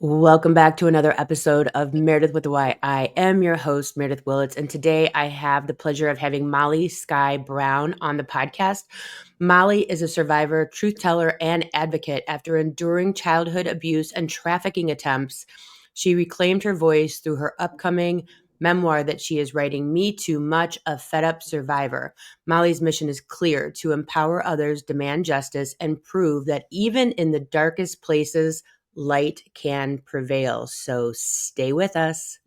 Welcome back to another episode of Meredyth with the Y. I am your host, Meredyth Willits, and today I have the pleasure of having Molly Skye Brown on the podcast. Molly is a survivor, truth teller, and advocate. After enduring childhood abuse and trafficking attempts, she reclaimed her voice through her upcoming memoir that she is writing, MeTooMuch, a fed up survivor. Molly's mission is clear: to empower others, demand justice, and prove that even in the darkest places, light can prevail. So stay with us.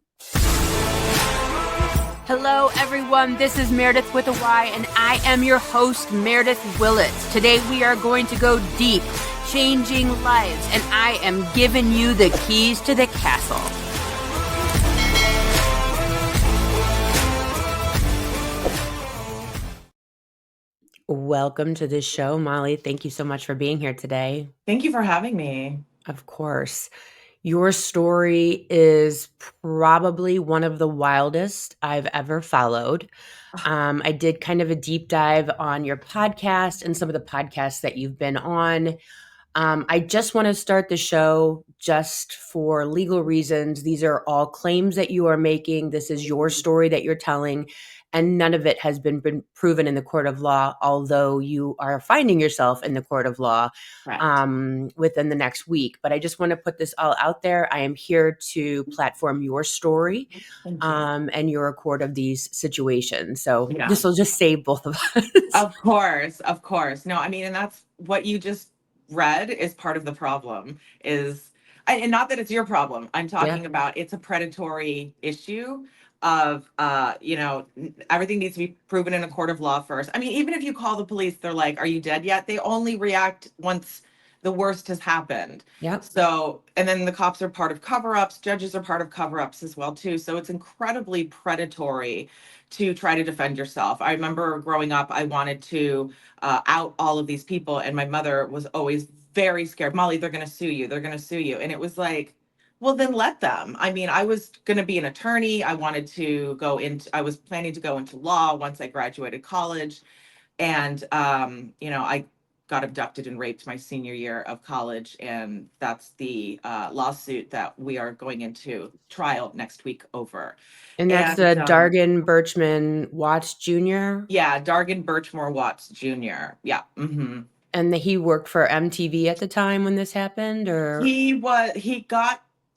Hello, everyone. This is Meredyth with a Y, and I am your host, Meredyth Willits. Today, we are going to go deep, changing lives, and I am giving you the keys to the castle. Welcome to the show, Molly. Thank you so much for being here today. Thank you for having me. Of course. Your story is probably one of the wildest I've ever followed. I did kind of a deep dive on your podcast and some of the podcasts that you've been on. I just want to start the show just for legal reasons. These are all claims that you are making. This is your story that you're telling, and none of it has been proven in the court of law, although you are finding yourself in the court of law within the next week. But I just want to put this all out there. I am here to platform your story, and you're a court of these situations. So this will just save both of us. Of course. No, I mean, and that's what you just read is part of the problem and not that it's your problem. I'm talking about it's a predatory issue of everything needs to be proven in a court of law first. I mean, even if you call the police, they're like, "Are you dead yet?" They only react once the worst has happened. So, and then the cops are part of cover-ups, judges are part of cover-ups as well too. So it's incredibly predatory to try to defend yourself. I remember growing up, I wanted to out all of these people, and my mother was always very scared. "Molly, they're going to sue you. They're going to sue you." And it was like, well, then let them. I mean, I was going to be an attorney. I was planning to go into law once I graduated college. And, I got abducted and raped my senior year of college. And that's the lawsuit that we are going into trial next week over. And that's the Dargan Birchman Watts Jr.? Yeah, Dargan Birchmore Watts Jr. Yeah. Mm-hmm. And he worked for MTV at the time when this happened, or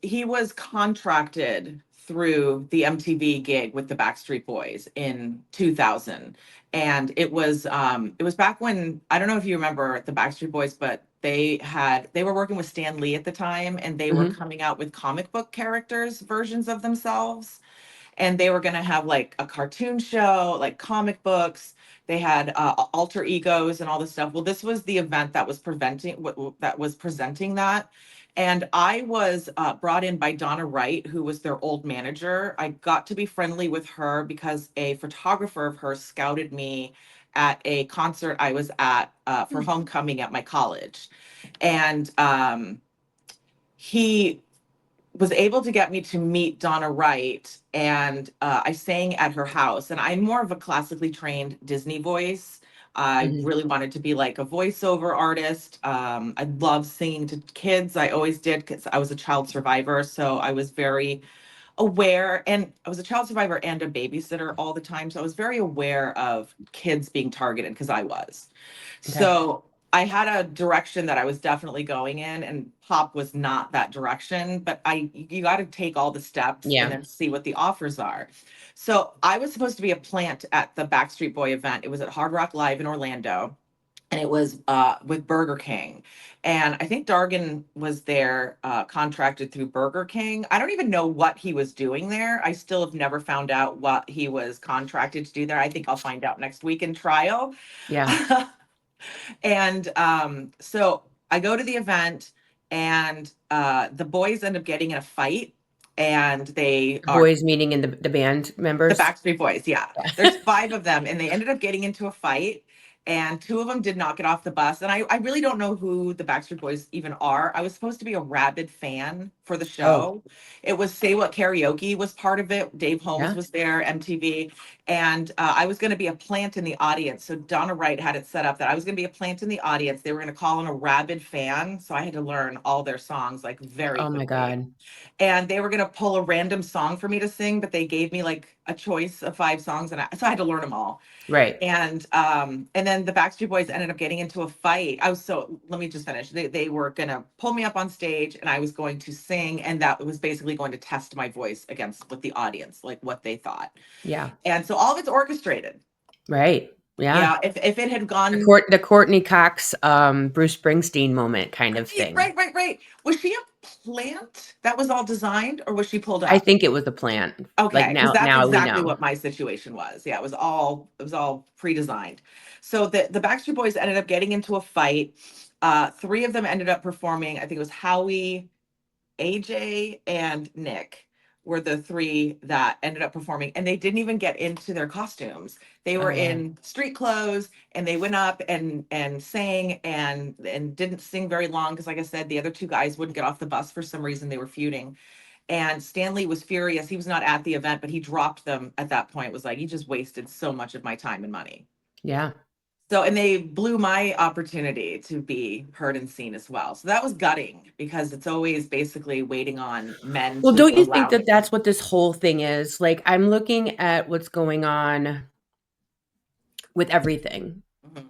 he was contracted through the MTV gig with the Backstreet Boys in 2000. And it was back when, I don't know if you remember the Backstreet Boys, but they were working with Stan Lee at the time, and they were coming out with comic book characters versions of themselves. And they were going to have like a cartoon show, like comic books. They had alter egos and all this stuff. Well, this was the event that was presenting that. And I was brought in by Donna Wright, who was their old manager. I got to be friendly with her because a photographer of hers scouted me at a concert I was at for homecoming at my college. And he was able to get me to meet Donna Wright, and I sang at her house. And I'm more of a classically trained Disney voice. I really wanted to be like a voiceover artist. I love singing to kids. I always did because I was a child survivor. So I was very aware, and I was a child survivor and a babysitter all the time. So I was very aware of kids being targeted because I was. So I had a direction that I was definitely going in, and pop was not that direction, but you got to take all the steps and then see what the offers are. So I was supposed to be a plant at the Backstreet Boy event. It was at Hard Rock Live in Orlando, and it was with Burger King. And I think Dargan was there contracted through Burger King. I don't even know what he was doing there. I still have never found out what he was contracted to do there. I think I'll find out next week in trial. Yeah. And so I go to the event, and the boys end up getting in a fight, and boys meaning in the band members? The Backstreet Boys, yeah. There's 5 of them, and they ended up getting into a fight, and 2 of them did not get off the bus. And I really don't know who the Backstreet Boys even are. I was supposed to be a rabid fan for the Oh, show. It was Say What Karaoke was part of it. Dave Holmes yeah. was there, MTV, and I was going to be a plant in the audience. So Donna Wright had it set up that I was going to be a plant in the audience. They were going to call in a rabid fan, so I had to learn all their songs like very Oh my quickly. God. And they were going to pull a random song for me to sing, but they gave me like a choice of 5 songs, and so I had to learn them all. Right. And then the Backstreet Boys ended up getting into a fight. I was so Let me just finish. They were gonna pull me up on stage and I was going to sing, and that was basically going to test my voice against what the audience, like what they thought. Yeah. And so all of it's orchestrated. Right. Yeah. Yeah, if it had gone The Courtney Cox, Bruce Springsteen moment kind of right, thing. right, right, right. Was she a plant that was all designed, or was she pulled I up? think it was the plant. Like Okay, because that's now we exactly know. what my situation was. Yeah, it was all pre-designed. So the Backstreet Boys ended up getting into a fight. Three of them ended up performing. I think it was Howie, AJ, and Nick were the three that ended up performing, and they didn't even get into their costumes. They were Oh wow. in street clothes, and they went up and sang and didn't sing very long because, like I said, the other two guys wouldn't get off the bus for some reason. They were feuding, and Stanley was furious. He was not at the event, but he dropped them at that point. Was like, "You just wasted so much of my time and money." Yeah. So, and they blew my opportunity to be heard and seen as well. So that was gutting because it's always basically waiting on men Well, to don't you think allow that me. that's what this whole thing is? Like, I'm looking at what's going on with everything, Mhm.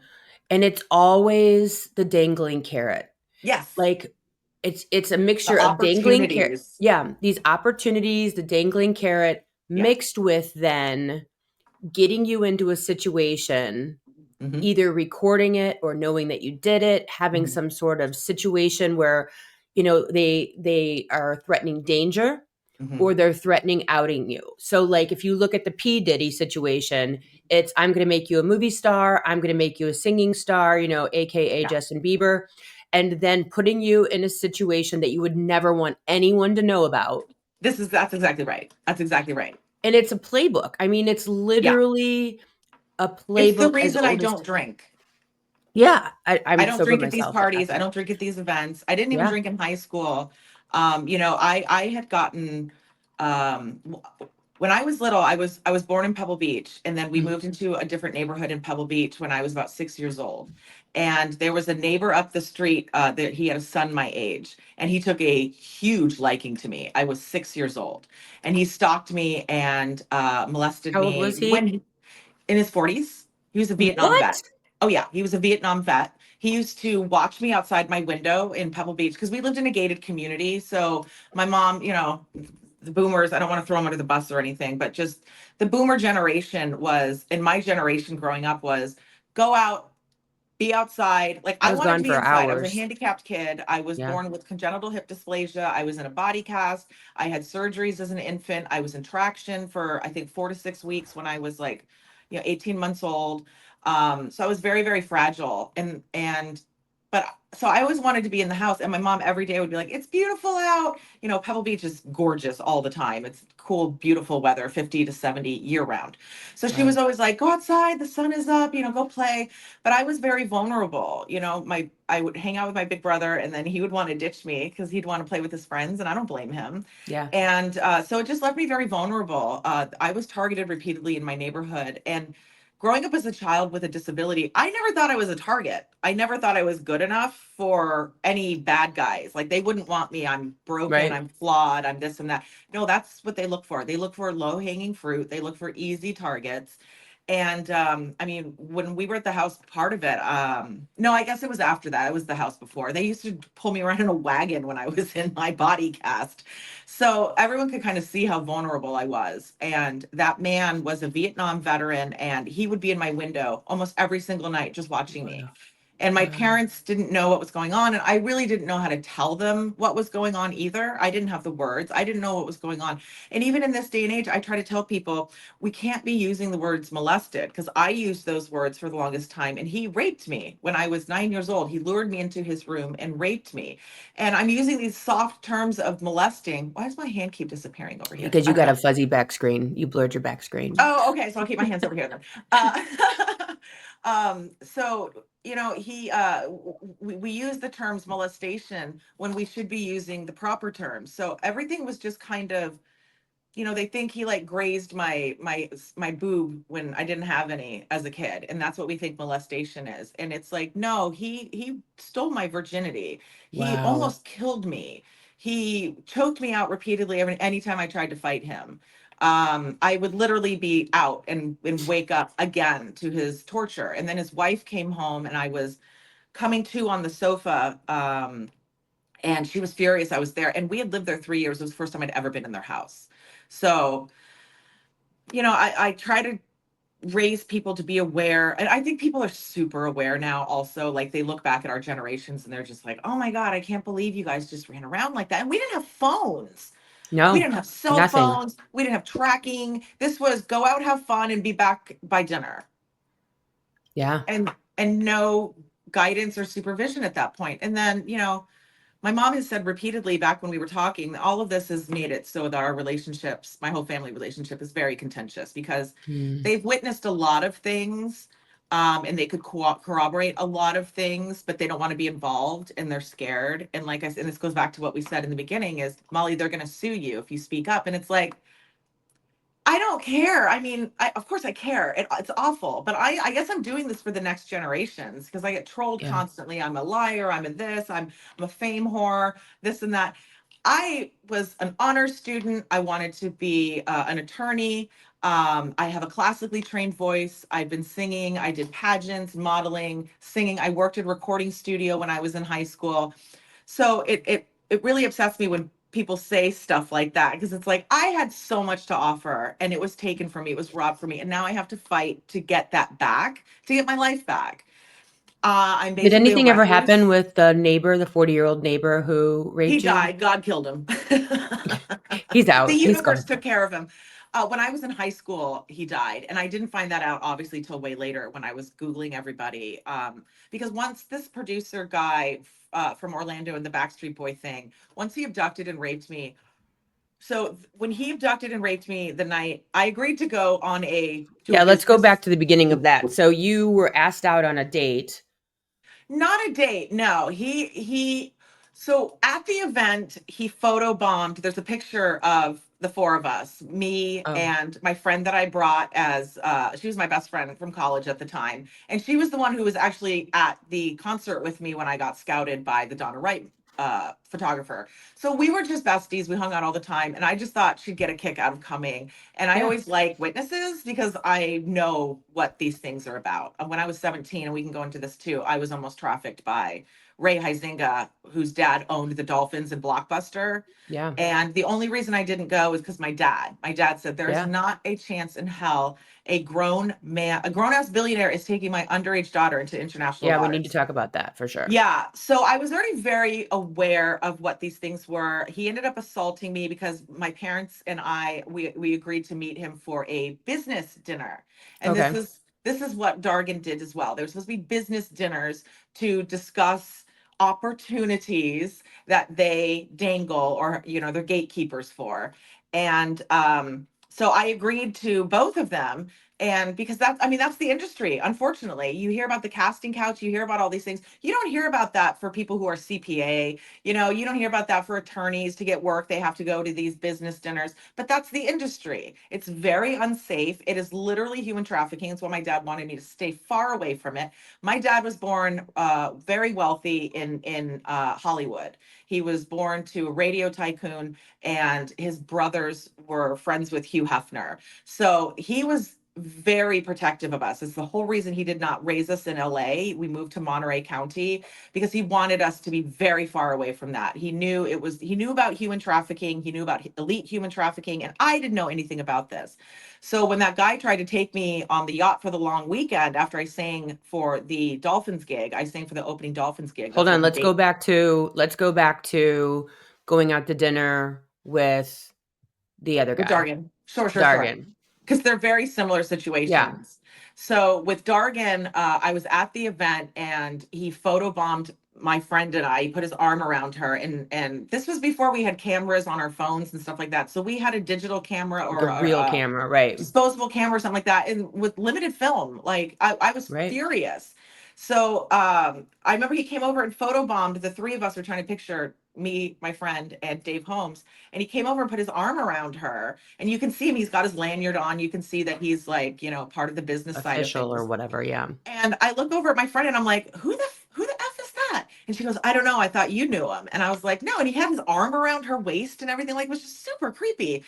and it's always the dangling carrot. Yes, Like, it's a the mixture of dangling carrot, opportunities. yeah, these opportunities, the dangling carrot Yeah. mixed with then getting you into a situation, Hmm. either recording it or knowing that you did it, having Hmm. some sort of situation where, they are threatening danger or Hmm. they're threatening outing you. So like if you look at the P Diddy situation, it's I'm going to make you a movie star, I'm going to make you a singing star, aka Yeah. Justin Bieber, and then putting you in a situation that you would never want anyone to know about. That's exactly right. That's exactly right. And it's a playbook. I mean, it's Yeah. literally a It's the playbook as reason I old as don't drink. yeah, I I'm don't sober drink at these myself. parties. I don't drink at these events. I didn't even Yeah. drink in high school. I had gotten when I was little, I was born in Pebble Beach, and then we Mhm. moved into a different neighborhood in Pebble Beach when I was about 6 years old. And there was a neighbor up the street that he had a son my age, and he took a huge liking to me. I was 6 years old, and he stalked me and molested How old me was he? in his 40s. He was a Vietnam vet. What? Oh yeah, he was a Vietnam vet. He used to watch me outside my window in Pebble Beach because we lived in a gated community. So my mom, the boomers, I don't want to throw them under the bus or anything, but just the boomer generation was, in my generation growing up, was go out, be outside. Like I I was wanted to gone be for inside. I was a hours. handicapped kid. I was Yeah. born with congenital hip dysplasia. I was in a body cast. I had surgeries as an infant. I was in traction for I think 4 to 6 weeks when I was like, 18 months old. So I was very, very fragile. But so I always wanted to be in the house, and my mom every day would be like, "It's beautiful out." Pebble Beach is gorgeous all the time. It's cool, beautiful weather, 50 to 70 year round. So she was Wow. always like, "Go outside, the sun is up, go play." But I was very vulnerable. My I would hang out with my big brother, and then he would want to ditch me because he'd want to play with his friends, and I don't blame him. Yeah. And so it just left me very vulnerable. I was targeted repeatedly in my neighborhood, and growing up as a child with a disability, I never thought I was a target. I never thought I was good enough for any bad guys. Like they wouldn't want me. I'm broken. Right. I'm flawed. I'm this and that. No, that's what they look for. They look for low hanging fruit. They look for easy targets. And I mean, when we were at the house, part of it, no, I guess it was after that. It was the house before. They used to pull me around in a wagon when I was in my body cast. So everyone could kind of see how vulnerable I was. And that man was a Vietnam veteran, and he would be in my window almost every single night just watching me. Wow. And my Wow. parents didn't know what was going on, and I really didn't know how to tell them what was going on either. I didn't have the words. I didn't know what was going on. And even in this day and age, I try to tell people we can't be using the words molested, because I used those words for the longest time. And he raped me when I was 9 years old. He lured me into his room and raped me. And I'm using these soft terms of molesting. Why does my hand keep disappearing over here? Because I you don't got know. a fuzzy back screen. You blurred your back screen. Oh, okay. So I'll keep my hands over here then. Uh, So, we use the terms molestation when we should be using the proper terms. So everything was just kind of, they think he like grazed my boob when I didn't have any as a kid, and that's what we think molestation is. And it's like, no, he stole my virginity. He Wow. almost killed me. He choked me out repeatedly anytime I tried to fight him. I would literally be out and wake up again to his torture. And then his wife came home, and I was coming to on the sofa. And she was furious I was there. And we had lived there 3 years. It was the first time I'd ever been in their house. So, I try to raise people to be aware. And I think people are super aware now also. Like they look back at our generations and they're just like, oh my God, I can't believe you guys just ran around like that. And we didn't have phones. We No, didn't have cell nothing. phones. We didn't have tracking. This was go out, have fun, and be back by dinner. Yeah. And no guidance or supervision at that point. And then, my mom has said repeatedly back when we were talking, all of this has made it so that our relationships, my whole family relationship, is very contentious because Mm. they've witnessed a lot of things, and they could corroborate a lot of things, but they don't want to be involved and they're scared. And like I said, and this goes back to what we said in the beginning is, Molly, they're going to sue you if you speak up. And it's like, I don't care. I mean, of course I care. It's awful, but I guess I'm doing this for the next generations because I get trolled Yeah. constantly. I'm a liar. I'm a this. I'm a fame whore. This and that. I was an honor student. I wanted to be an attorney. I have a classically trained voice. I've been singing. I did pageants, modeling, singing. I worked at a recording studio when I was in high school. So it really upsets me when people say stuff like that because it's like I had so much to offer and it was taken from me, it was robbed from me, and now I have to fight to get that back, to get my life back. I'm Did basically a anything ever happen recluse. with the neighbor, the 40-year-old neighbor who He raped you? died. God killed him. He's The out. He's universe gone. took care of him. When I was in high school, he died. And I didn't find that out, obviously, till way later when I was Googling everybody. Because once this producer guy from Orlando and the Backstreet Boy thing, once he abducted and raped me. So when he abducted and raped me the night, I agreed to go to a Yeah, let's go back business. to the beginning of that. So you were asked out on a date. Not a date, no. So at the event, he photobombed. There's a picture of the four of us, me Oh, and my friend that I brought as she was my best friend from college at the time. And she was the one who was actually at the concert with me when I got scouted by the Donna Wright photographer. So we were just besties. We hung out all the time. And I just thought she'd get a kick out of coming. And I yeah. always like witnesses because I know what these things are about. When I was 17, and we can go into this too, I was almost trafficked by Ray Huizinga, whose dad owned the Dolphins and Blockbuster. Yeah. And the only reason I didn't go is because my dad said, there is Yeah. not a chance in hell a grown ass billionaire is taking my underage daughter into international Yeah, we need to waters. talk about that for sure. Yeah, so I was already very aware of what these things were. He ended up assaulting me because my parents and we agreed to meet him for a business dinner. And Okay. this is what Dargan did as well. There was supposed to be business dinners to discuss opportunities that they dangle or they're gatekeepers for. And so I agreed to both of them, and because that's the industry. Unfortunately, you hear about the casting couch, you hear about all these things. You don't hear about that for people who are CPA. You don't hear about that for attorneys to get work. They have to go to these business dinners, but that's the industry. It's very unsafe. It is literally human trafficking. It's why my dad wanted me to stay far away from it. My dad was born very wealthy in Hollywood. He was born to a radio tycoon, and his brothers were friends with Hugh Hefner. So he was very protective of us. It's the whole reason he did not raise us in LA. We moved to Monterey County because he wanted us to be very far away from that. He knew about human trafficking, he knew about elite human trafficking, and I didn't know anything about this. So when that guy tried to take me on the yacht for the long weekend after I sang for the Dolphins gig, I sang for the opening Dolphins gig. Hold That's on. what the date Let's go back to going out to dinner with the other with guy, Dargan. Sure. Dargan. Because they're very similar Yeah. situations. So with Dargan, I was at the event and he photobombed my friend and I, he put his arm around her, and this was before we had cameras on our phones and stuff like that. So we had a digital camera Like a or real camera, right? disposable camera or something like that, and with limited film. Like I was Right. furious. So I remember he came over and photobombed. The three of us were trying to picture me, my friend, and Dave Holmes. And he came over and put his arm around her. And you can see him, he's got his lanyard on. You can see that he's like, part of the business side of Official or things. whatever, yeah. And I look over at my friend and I'm like, who the F is that? And she goes, I don't know. I thought you knew him. And I was like, no. And he had his arm around her waist and everything, like, it was just super creepy.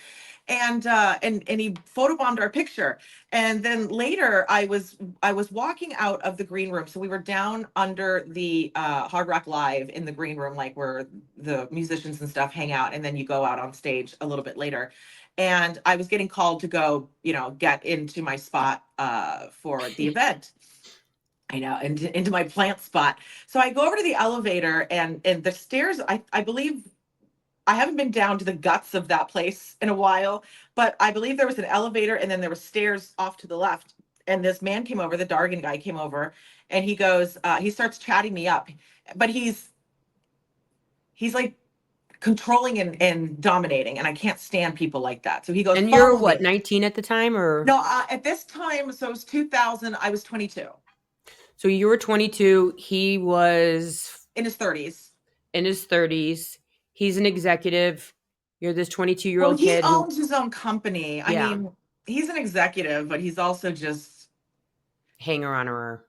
And he photobombed our picture. And then later I was walking out of the green room. So we were down under the Hard Rock Live in the green room, like where the musicians and stuff hang out, and then you go out on stage a little bit later. And I was getting called to go, get into my spot for the event. I know, and into my plant spot. So I go over to the elevator, and the stairs, I believe, I haven't been down to the guts of that place in a while, but I believe there was an elevator and then there were stairs off to the left. And this man came over, the Dargan guy came over, and he goes, he starts chatting me up, but he's like controlling and dominating, and I can't stand people like that. So he goes, And you're follow what, me. 19 at the time or No, at this time, so it was 2000, I was 22, so you were 22, he was in his 30s. in his 30s. He's an executive. You're this Well, 22-year-old he kid who owns his own company. I yeah, mean, he's an executive, but he's also just, hanger on her.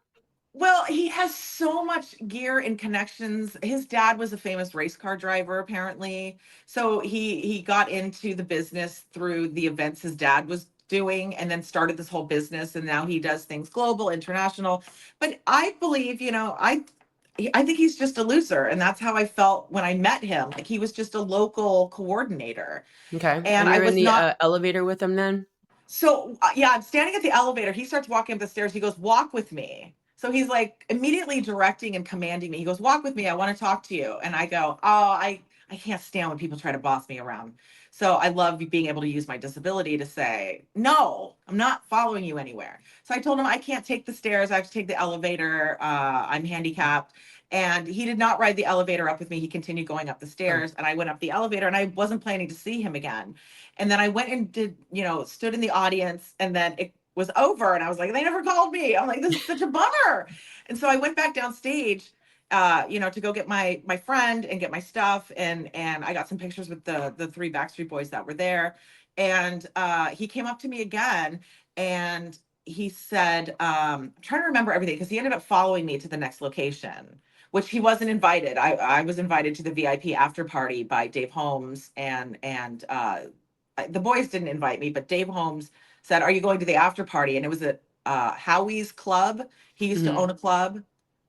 well, he has so much gear and connections. His dad was a famous race car driver, apparently. So he got into the business through the events his dad was doing, and then started this whole business, and now he does things global, international. But I believe, I think he's just a loser, and that's how I felt when I met him. Like, he was just a local coordinator, Okay. and And I you're in was the not. elevator with him then? So yeah, I'm standing at the elevator. He starts walking up the stairs. He goes, "Walk with me." So he's like immediately directing and commanding me. He goes, "Walk with me. I want to talk to you." And I go, "Oh, I can't stand when people try to boss me around." So I love being able to use my disability to say, "No, I'm not following you anywhere." So I told him I can't take the stairs. I have to take the elevator. I'm handicapped. And he did not ride the elevator up with me. He continued going up the Oh. stairs, and I went up the elevator, and I wasn't planning to see him again. And then I went and did, stood in the audience, and then it was over, and I was like, they never called me. I'm like, this is such a bummer. And so I went back downstage, to go get my friend and get my stuff, and I got some pictures with the three Backstreet Boys that were there. And he came up to me again, and he said, I'm trying to remember everything because he ended up following me to the next location, which he wasn't invited. I was invited to the VIP after party by Dave Holmes, and the boys didn't invite me, but Dave Holmes said, "Are you going to the after party?" And it was at Howie's Club. He used to own Mhm. a club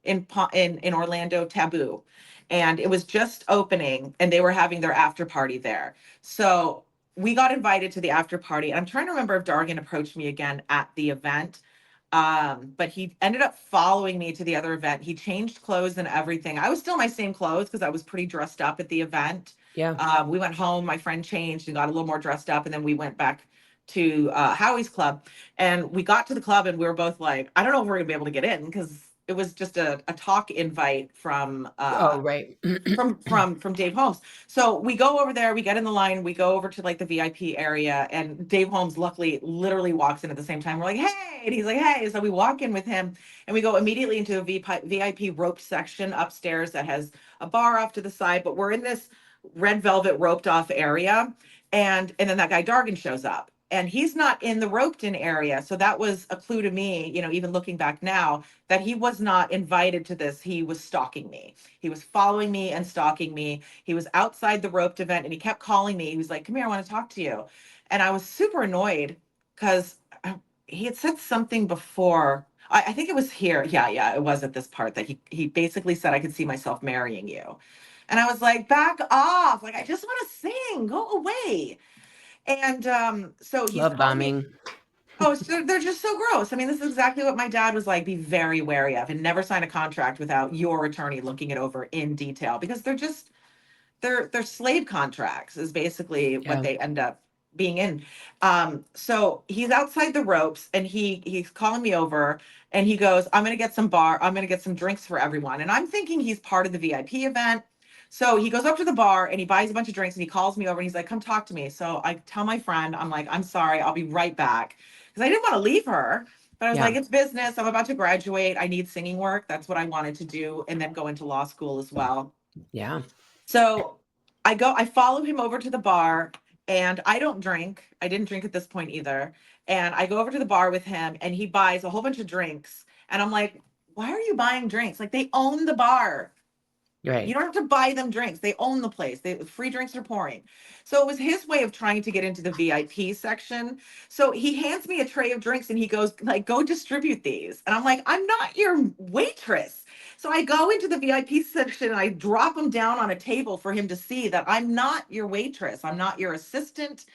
in Orlando, Taboo, and it was just opening, and they were having their after party there. So we got invited to the after party. And I'm trying to remember if Dargan approached me again at the event. But he ended up following me to the other event. He changed clothes and everything. I was still in my same clothes because I was pretty dressed up at the event. Yeah. We went home, my friend changed and got a little more dressed up, and then we went back to Howie's club. And we got to the club, and we were both like, I don't know if we're gonna be able to get in because it was just a talk invite Oh, right. from Dave Holmes. So we go over there, we get in the line, we go over to like the VIP area, and Dave Holmes luckily literally walks in at the same time. We're like, hey, and he's like, hey. So we walk in with him, and we go immediately into a VIP roped section upstairs that has a bar off to the side, but we're in this red velvet roped off area. And then that guy Dargan shows up. And he's not in the roped in area. So that was a clue to me, even looking back now, that he was not invited to this. He was stalking me. He was following me and stalking me. He was outside the roped event, and he kept calling me. He was like, "Come here, I want to talk to you." And I was super annoyed because he had said something before. I think it was here. Yeah, yeah, it was at this part that he basically said, "I could see myself marrying you." And I was like, back off. Like, I just want to sing. Go away. And so he's Love calling me. bombing. Oh, so they're just so gross. I mean, this is exactly what my dad was like. Be very wary of, and never sign a contract without your attorney looking it over in detail, because they're slave contracts is basically what Yeah. they end up. being in. So he's outside the ropes and he's calling me over and he goes, I'm gonna get some drinks for everyone. And I'm thinking he's part of the VIP event. So he goes up to the bar and he buys a bunch of drinks and he calls me over and he's like, come talk to me. So I tell my friend, I'm like, I'm sorry, I'll be right back. Because I didn't want to leave her. But I was Yeah. like, it's business. I'm about to graduate. I need singing work. That's what I wanted to do. And then go into law school as well. Yeah. So I follow him over to the bar and I don't drink. I didn't drink at this point either. And I go over to the bar with him and he buys a whole bunch of drinks. And I'm like, why are you buying drinks? Like they own the bar. You Right. don't have to buy them drinks. They own the place. They free drinks are pouring. So it was his way of trying to get into the VIP section. So he hands me a tray of drinks and he goes like, "Go distribute these." And I'm like, "I'm not your waitress." So I go into the VIP section and I drop them down on a table for him to see that I'm not your waitress. I'm not your assistant.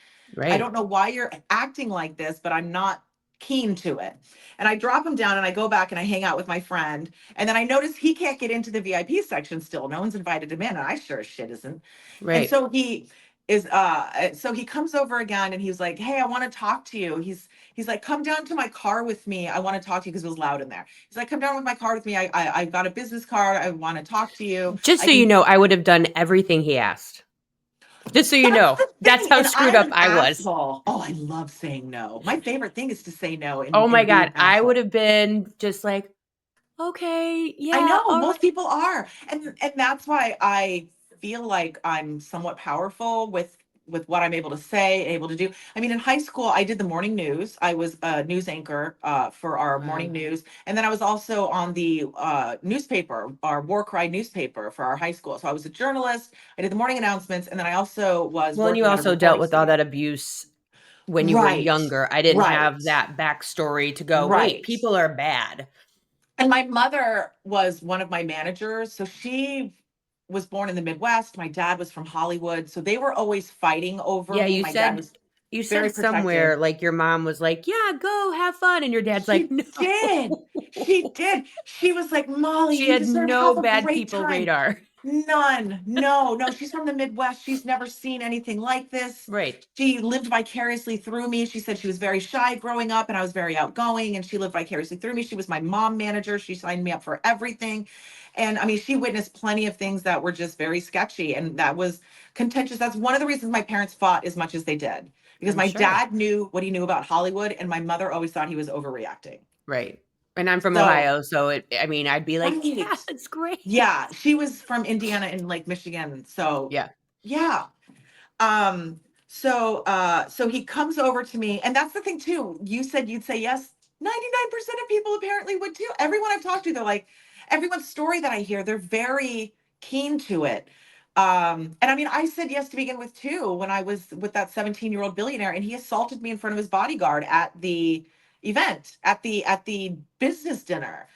I don't Right. know why you're acting like this, but I'm not keen to it. And I drop him down and I go back and I hang out with my friend. And then I notice he can't get into the VIP section still. No one's invited him in, and I sure as shit isn't. And Right. so he comes over again and he's like, "Hey, I want to talk to you." He's like, "Come down to my car with me. I want to talk to you," because it was loud in there. He's like, "Come down with my car with me. I've got a business card. I want to talk to you. Just I so you can." know, I would have done everything he asked. Just so you That's know, the that's thing. how And screwed I'm up an I was. asshole. Oh, I love saying no. My favorite thing is to say no Oh my and be God. an I would asshole. have been just like, okay, I yeah, know all most right. people are. And that's why I feel like I'm somewhat powerful with what I'm able to say, able to do. I mean, in high school, I did the morning news. I was a news anchor for our morning Wow. news. And then I was also on the newspaper, our War Cry newspaper for our high school. So I was a journalist. I did the morning announcements. And then I also was Well, and you working at a also dealt recording with all studio. that abuse when you were Right, younger. I didn't have right, that backstory to go, wait, right. people are bad. And my mother was one of my managers. So she was born in the Midwest. My dad was from Hollywood. So they were always fighting over Yeah, me. My dad was you very said protective. somewhere like your mom was like, "Yeah, go have fun." And your dad's like, She "No." did. She did. She was like, "Molly, She you had deserve to no have a bad great people time." radar. None. No, no. She's from the Midwest. She's never seen anything like this. Right. She lived vicariously through me. She said she was very shy growing up and I was very outgoing, and she lived vicariously through me. She was my mom manager. She signed me up for everything. And I mean, she witnessed plenty of things that were just very sketchy and that was contentious. That's one of the reasons my parents fought as much as they did, because I'm my sure. dad knew what he knew about Hollywood and my mother always thought he was overreacting. Right. And I'm from So, Ohio, so I mean, I'd be like, "Yeah, right. it's great." Yeah, she was from Indiana and Lake Michigan. So, Yeah. yeah. So he comes over to me, and that's the thing too. You said you'd say yes. 99% of people apparently would too. Everyone I've talked to, they're like, everyone's story that I hear, they're very keen to it. And I mean, I said yes to begin with too when I was with that 17-year-old billionaire, and he assaulted me in front of his bodyguard at the event, at the business dinner.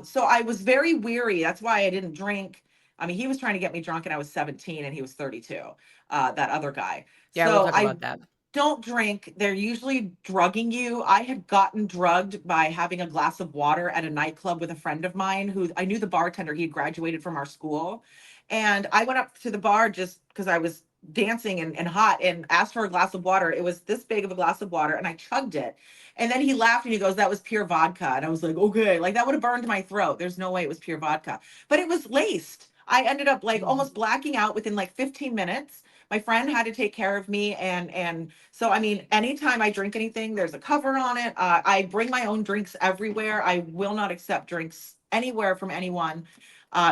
So I was very weary. That's why I didn't drink. I mean, he was trying to get me drunk, and I was 17, and he was 32, that other guy. Yeah, we'll So talk I about that. don't drink. They're usually drugging you. I had gotten drugged by having a glass of water at a nightclub with a friend of mine who I knew the bartender. He had graduated from our school. And I went up to the bar just because I was dancing and hot and asked for a glass of water. It was this big of a glass of water and I chugged it. And then he laughed and he goes, "That was pure vodka." And I was like, "Okay, like that would have burned my throat. There's no way it was pure vodka." But it was laced. I ended up like Mhm. almost blacking out within like 15 minutes. My friend had to take care of me, and so I mean, anytime I drink anything, there's a cover on it. I bring my own drinks everywhere. I will not accept drinks anywhere from anyone.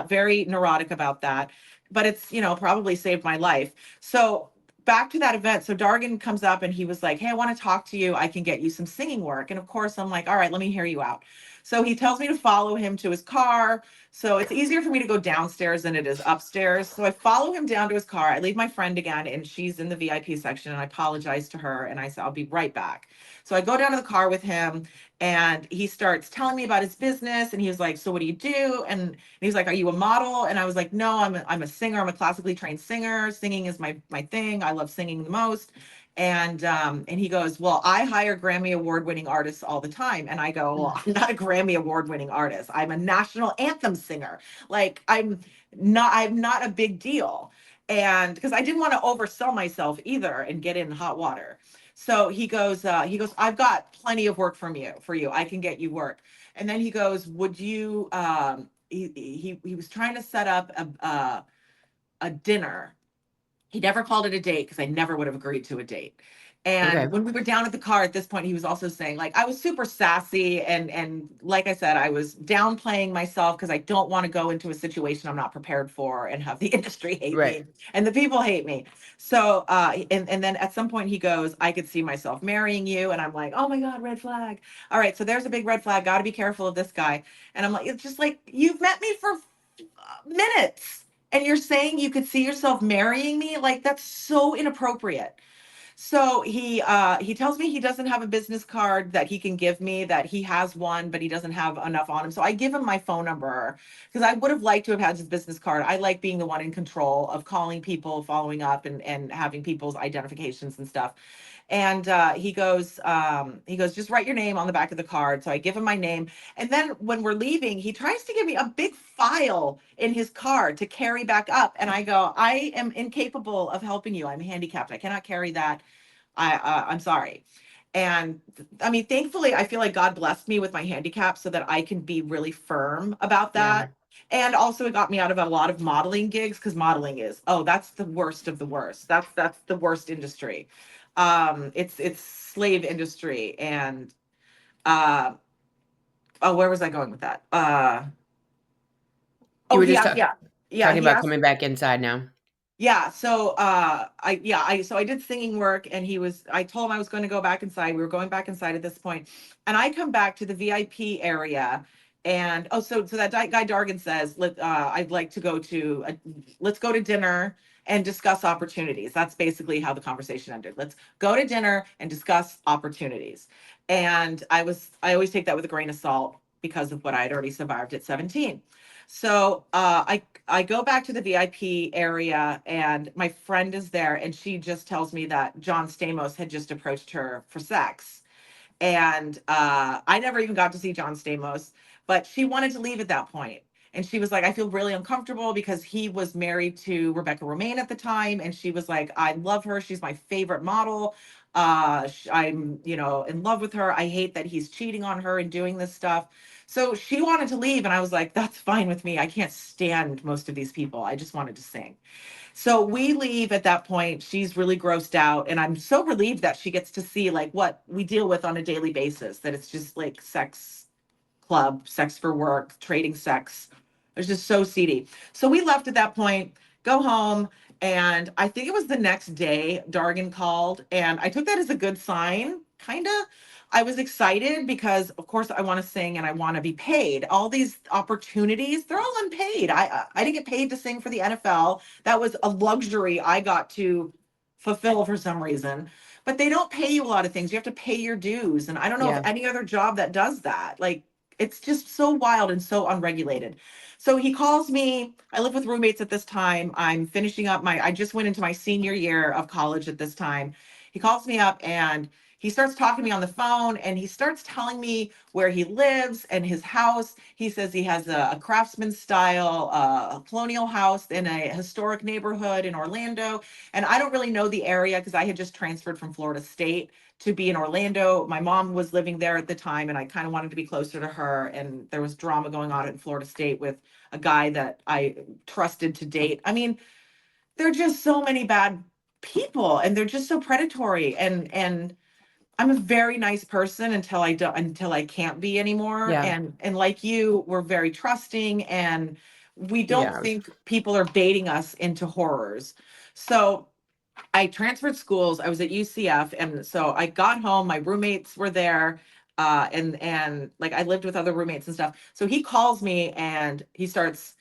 Very neurotic about that, but it's, probably saved my life. So back to that event. So Dargan comes up and he was like, "Hey, I want to talk to you. I can get you some singing work." And of course, I'm like, "All right, let me hear you out." So he tells me to follow him to his car. So it's easier for me to go downstairs than it is upstairs. So I follow him down to his car. I leave my friend again, and she's in the VIP section. And I apologize to her. And I said, "I'll be right back." So I go down to the car with him, and he starts telling me about his business. And he was like, "So what do you do?" And he's like, "Are you a model?" And I was like, "No, I'm a singer. I'm a classically trained singer. Singing is my thing. I love singing the most." And he goes, "Well, I hire Grammy award winning artists all the time." And I go, "Well, I'm not a Grammy award winning artist. I'm a national anthem singer. Like I'm not a big deal." And because I didn't want to oversell myself either and get in hot water. So he goes, I've got plenty of work for you. I can get you work. And then he goes, would you, he was trying to set up a dinner. He never called it a date because I never would have agreed to a date. And Okay. when we were down at the car at this point, he was also saying, like, I was super sassy, and like I said, I was downplaying myself because I don't want to go into a situation I'm not prepared for and have the industry hate Right. me and the people hate me. So and then at some point he goes, I could see myself marrying you. And I'm like, oh my God, red flag. All right, so there's a big red flag. Got to be careful of this guy. And I'm like, it's just like, you've met me for minutes and you're saying you could see yourself marrying me? Like, that's so inappropriate. So he tells me he doesn't have a business card that he can give me, that he has one, but he doesn't have enough on him. So I give him my phone number because I would have liked to have had his business card. I like being the one in control of calling people, following up, and having people's identifications and stuff. And he goes, just write your name on the back of the card. So I give him my name. And then when we're leaving, he tries to give me a big file in his car to carry back up. And I go, I am incapable of helping you. I'm handicapped. I cannot carry that. I'm sorry. And I mean, thankfully, I feel like God blessed me with my handicap so that I can be really firm about Yeah. that. And also, it got me out of a lot of modeling gigs because modeling is, oh, that's the worst of the worst. That's the worst industry. It's slave industry. And uh, oh, where was I going with that? You Oh, were just yeah. talking He about asked. coming back inside now. Yeah, so I did singing work, and I told him I was going to go back inside. We were going back inside at this point. And I come back to the VIP area, and oh, so that guy Dargan says, I'd like to go to let's go to dinner and discuss opportunities. That's basically how the conversation ended. Let's go to dinner and discuss opportunities. And I always take that with a grain of salt because of what I had already survived at 17. So I go back to the VIP area, and my friend is there, and she just tells me that John Stamos had just approached her for sex. And I never even got to see John Stamos, but she wanted to leave at that point. And she was like, I feel really uncomfortable because he was married to Rebecca Romaine at the time. And she was like, I love her. She's my favorite model. I'm, in love with her. I hate that he's cheating on her and doing this stuff. So she wanted to leave. And I was like, that's fine with me. I can't stand most of these people. I just wanted to sing. So we leave at that point. She's really grossed out. And I'm so relieved that she gets to see like what we deal with on a daily basis, that it's just like sex club, sex for work, trading sex. It was just so seedy. So we left at that point, go home. And I think it was the next day, Dargan called. And I took that as a good sign, kind of. I was excited because, of course, I want to sing and I want to be paid. All these opportunities, they're all unpaid. I didn't get paid to sing for the NFL. That was a luxury I got to fulfill for some reason. But they don't pay you a lot of things. You have to pay your dues. And I don't know of Yeah. any other job that does that. Like, it's just so wild and so unregulated. So he calls me. I live with roommates at this time. I just went into my senior year of college at this time. He calls me up, and he starts talking to me on the phone, and he starts telling me where he lives and his house. He says he has a craftsman style colonial house in a historic neighborhood in Orlando. And I don't really know the area because I had just transferred from Florida State to be in Orlando. My mom was living there at the time, and I kind of wanted to be closer to her. And there was drama going on in Florida State with a guy that I trusted to date. I mean, there are just so many bad people, and they're just so predatory. And I'm a very nice person until I can't be anymore. Yeah. And like you, we're very trusting, and we don't Yeah. think people are baiting us into horrors. So I transferred schools. I was at UCF, and so I got home. My roommates were there, and like I lived with other roommates and stuff. So he calls me, and he starts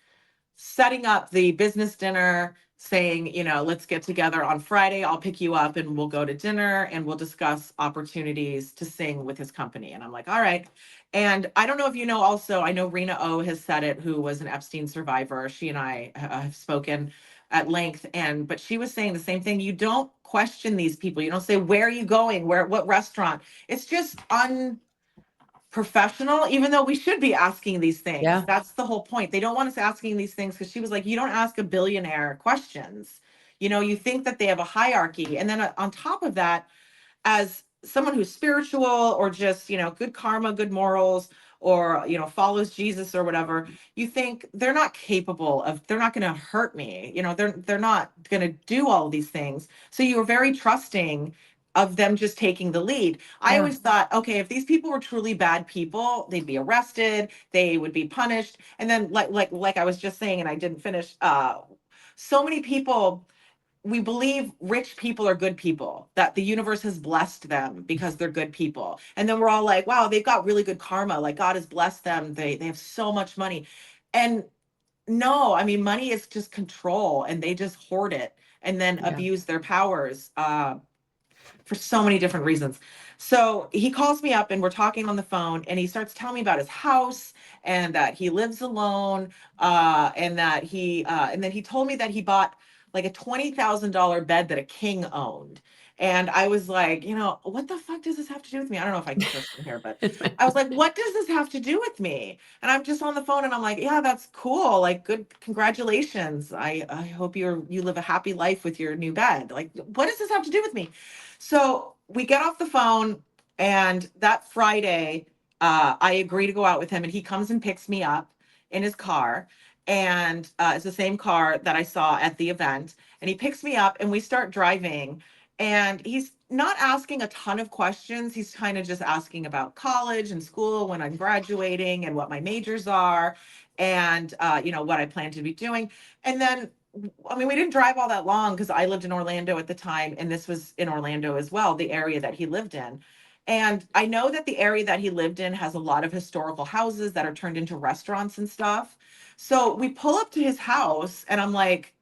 setting up the business dinner, saying, let's get together on Friday. I'll pick you up, and we'll go to dinner, and we'll discuss opportunities to sing with his company. And I'm like, all right. And I don't know if you know, also, I know Rena O has said it, who was an Epstein survivor. She and I have spoken at length, but she was saying the same thing. You don't question these people. You don't say, where are you going? What restaurant? It's just professional, even though we should be asking these things. Yeah. That's the whole point. They don't want us asking these things because she was like, you don't ask a billionaire questions. You think that they have a hierarchy. And then on top of that, as someone who's spiritual or just, good karma, good morals, or, follows Jesus or whatever, you think they're not going to hurt me. They're not going to do all of these things. So you were very trusting of them just taking the lead. I Yeah. always thought, okay, if these people were truly bad people, they'd be arrested, they would be punished. And then like I was just saying, and I didn't finish, so many people, we believe rich people are good people, that the universe has blessed them because they're good people. And then we're all like, wow, they've got really good karma. Like God has blessed them. They have so much money. And no, I mean, money is just control and they just hoard it and then Yeah. abuse their powers. For so many different reasons. So he calls me up and we're talking on the phone and he starts telling me about his house and that he lives alone, and then he told me that he bought like a $20,000 bed that a king owned. And I was like, what the fuck does this have to do with me? I don't know if I can curse in here, but I was like, what does this have to do with me? And I'm just on the phone and I'm like, yeah, that's cool. Like, good, congratulations. I hope you live a happy life with your new bed. Like, what does this have to do with me? So we get off the phone, and that Friday, I agree to go out with him, and he comes and picks me up in his car. And it's the same car that I saw at the event. And he picks me up, and we start driving. And he's not asking a ton of questions. He's kind of just asking about college and school, when I'm graduating, and what my majors are, and what I plan to be doing. And then I mean, we didn't drive all that long because I lived in Orlando at the time, and this was in Orlando as well, the area that he lived in. And I know that the area that he lived in has a lot of historical houses that are turned into restaurants and stuff. So we pull up to his house, and I'm like,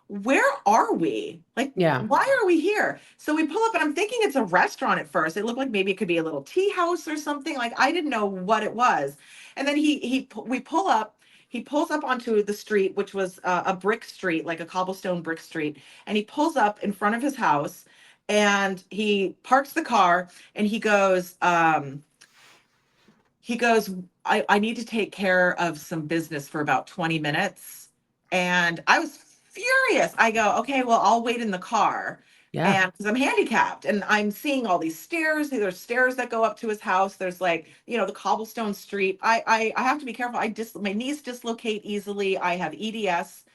where are we? Like, Yeah. why are we here? So we pull up, and I'm thinking it's a restaurant at first. It looked like maybe it could be a little tea house or something. Like, I didn't know what it was. And then we pull up, he pulls up onto the street, which was a brick street, like a cobblestone brick street. And he pulls up in front of his house and he parks the car and he goes, I need to take care of some business for about 20 minutes. And I was furious. I go, okay, well, I'll wait in the car. Yeah. And because I'm handicapped and I'm seeing all these stairs, there's stairs that go up to his house. There's like, the cobblestone street. I have to be careful. My knees dislocate easily. I have EDS,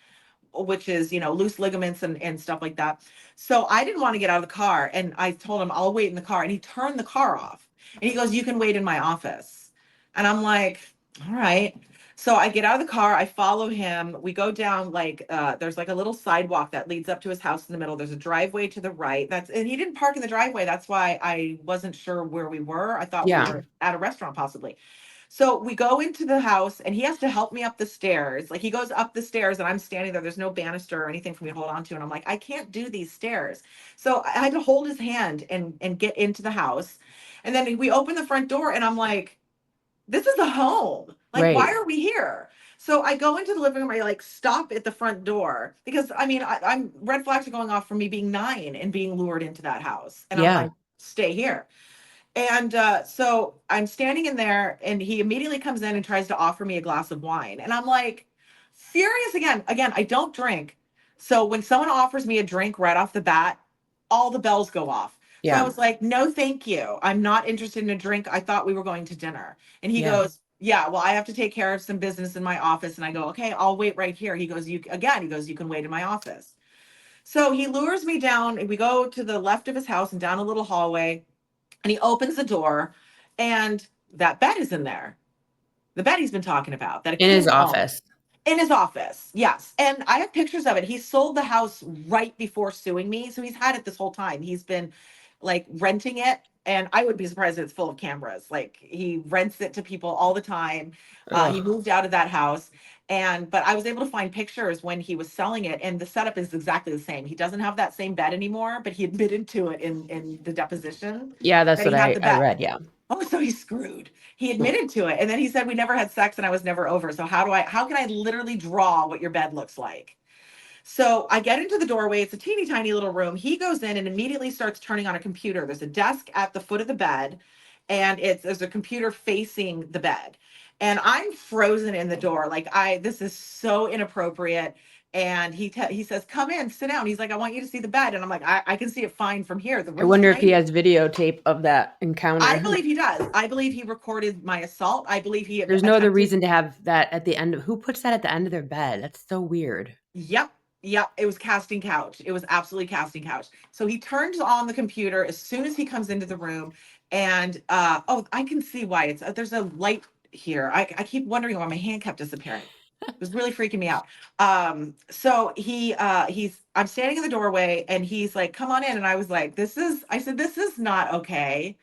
which is, loose ligaments and stuff like that. So I didn't want to get out of the car. And I told him I'll wait in the car. And he turned the car off. And he goes, you can wait in my office. And I'm like, all right. So I get out of the car, I follow him. We go down there's like a little sidewalk that leads up to his house in the middle. There's a driveway to the right. And he didn't park in the driveway. That's why I wasn't sure where we were. I thought we Yeah. were at a restaurant possibly. So we go into the house and he has to help me up the stairs. Like he goes up the stairs and I'm standing there. There's no banister or anything for me to hold on to. And I'm like, I can't do these stairs. So I had to hold his hand and get into the house. And then we open the front door and I'm like, this is a home. Like, why Right. are we here? So I go into the living room. I like stop at the front door because I mean, I'm red flags are going off for me being 9 and being lured into that house. And I'm Yeah. like, stay here. And so I'm standing in there, and he immediately comes in and tries to offer me a glass of wine. And I'm like, furious again. Again, I don't drink. So when someone offers me a drink right off the bat, all the bells go off. So I Yeah. was like, no, thank you. I'm not interested in a drink. I thought we were going to dinner. And he Yeah. goes, yeah, well, I have to take care of some business in my office. And I go, okay, I'll wait right here. He goes, you can wait in my office. So he lures me down, and we go to the left of his house and down a little hallway, and he opens the door, and that bed is in there. The bed he's been talking about that a In his king owned office. in his office. Yes. And I have pictures of it. He sold the house right before suing me. So he's had it this whole time. He's been like renting it. And I would be surprised if it's full of cameras. Like he rents it to people all the time. He Ugh. moved out of that house. But I was able to find pictures when he was selling it, and the setup is exactly the same. He doesn't have that same bed anymore, but he admitted to it in the deposition Yeah, that's that he what had I the I bed. read. Yeah. Oh, so he's screwed. He admitted to it. And then he said, we never had sex and I was never over. So how can I literally draw what your bed looks like? So I get into the doorway. It's a teeny tiny little room. He goes in and immediately starts turning on a computer. There's a desk at the foot of the bed, and there's a computer facing the bed. And I'm frozen in the door. Like this is so inappropriate. And he says, "Come in, sit down." He's like, "I want you to see the bed." And I'm like, I can see it fine from here. The I room's wonder if he tiny. has videotape of that I encounter. believe he does. I believe he recorded my assault. I believe he There's no other attempted. reason to have that at the end of who puts that at the end of their bed? That's so weird. Yep. Yep. It was casting couch. It was absolutely casting couch. So he turns on the computer as soon as he comes into the room. And oh, I can see why it's there's a light here. I keep wondering why my hand kept disappearing. It was really freaking me out. So he's I'm standing in the doorway and he's like, "Come on in." And I was like, I said, "This is not okay."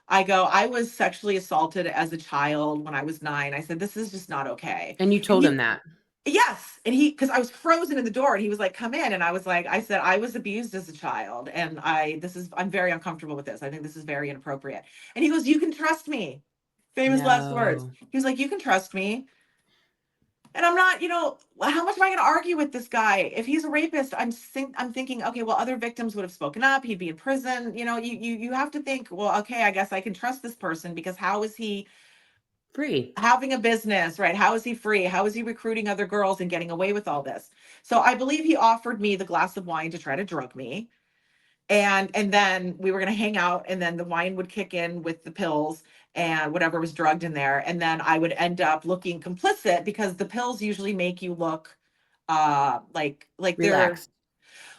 I go, "I was sexually assaulted as a child when I was 9." I said, "This is just not okay." And you And told him he, that. yes. And because I was frozen in the door and he was like, "Come in." And I was like, I said, "I was abused as a child. And I'm very uncomfortable with this. I think this is very inappropriate." And he goes, "You can trust me." Famous last words. No. He was like, "You can trust me." And I'm not, how much am I going to argue with this guy? If he's a rapist, I'm thinking, okay, well, other victims would have spoken up. He'd be in prison. You have to think, well, okay, I guess I can trust this person because how is he Free. having a business, right? How is he free? How is he recruiting other girls and getting away with all this? So I believe he offered me the glass of wine to try to drug me. And then we were going to hang out and then the wine would kick in with the pills and whatever was drugged in there, and then I would end up looking complicit because the pills usually make you look like they're, Relax.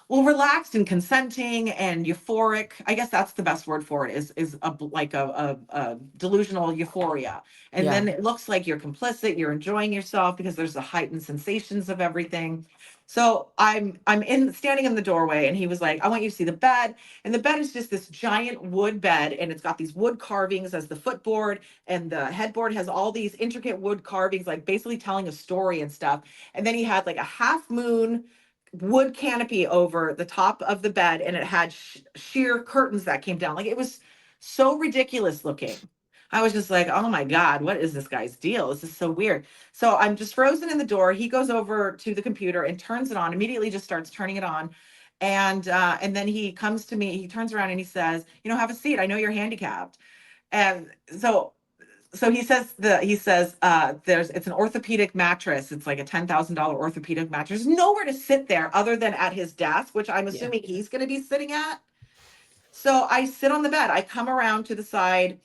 well, relaxed and consenting and euphoric. I guess that's the best word for it, is like a delusional euphoria. And Yeah. then it looks like you're complicit, you're enjoying yourself because there's the heightened sensations of everything. So I'm in standing in the doorway and he was like, "I want you to see the bed." And the bed is just this giant wood bed and it's got these wood carvings as the footboard, and the headboard has all these intricate wood carvings, like basically telling a story and stuff. And then he had like a half moon wood canopy over the top of the bed, and it had sheer curtains that came down. Like, it was so ridiculous looking. I was just like, "Oh my God, what is this guy's deal? This is so weird." So I'm just frozen in the door. He goes over to the computer and turns it on, immediately just starts turning it on. And then he comes to me, he turns around and he says, "Have a seat. I know you're handicapped." And so he says it's an orthopedic mattress. It's like a $10,000 orthopedic mattress. Nowhere to sit there other than at his desk, which I'm Yeah. assuming he's going to be sitting at. So I sit on the bed. I come around to the side.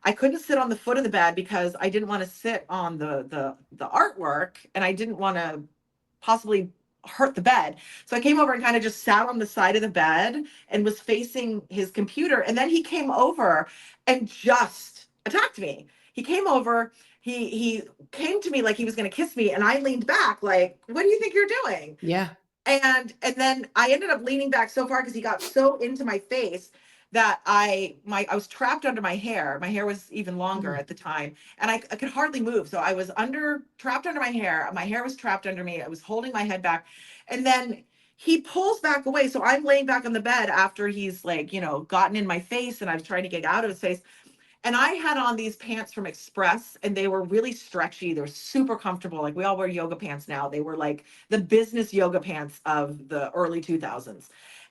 I couldn't sit on the foot of the bed because I didn't want to sit on the artwork, and I didn't want to possibly hurt the bed. So I came over and kind of just sat on the side of the bed and was facing his computer. And then he came over and just attacked me. He came over, he came to me like he was going to kiss me, and I leaned back like, "What do you think you're doing?" Yeah. And then I ended up leaning back so far because he got so into my face that I was trapped under my hair. My hair was even longer Mm. at the time, and I could hardly move. So I was trapped under my hair. My hair was trapped under me. I was holding my head back, and then he pulls back away. So I'm laying back on the bed after he's like, gotten in my face, and I was trying to get out of his face. And I had on these pants from Express, and they were really stretchy. They were super comfortable. Like, we all wear yoga pants now. They were like the business yoga pants of the early 2000s.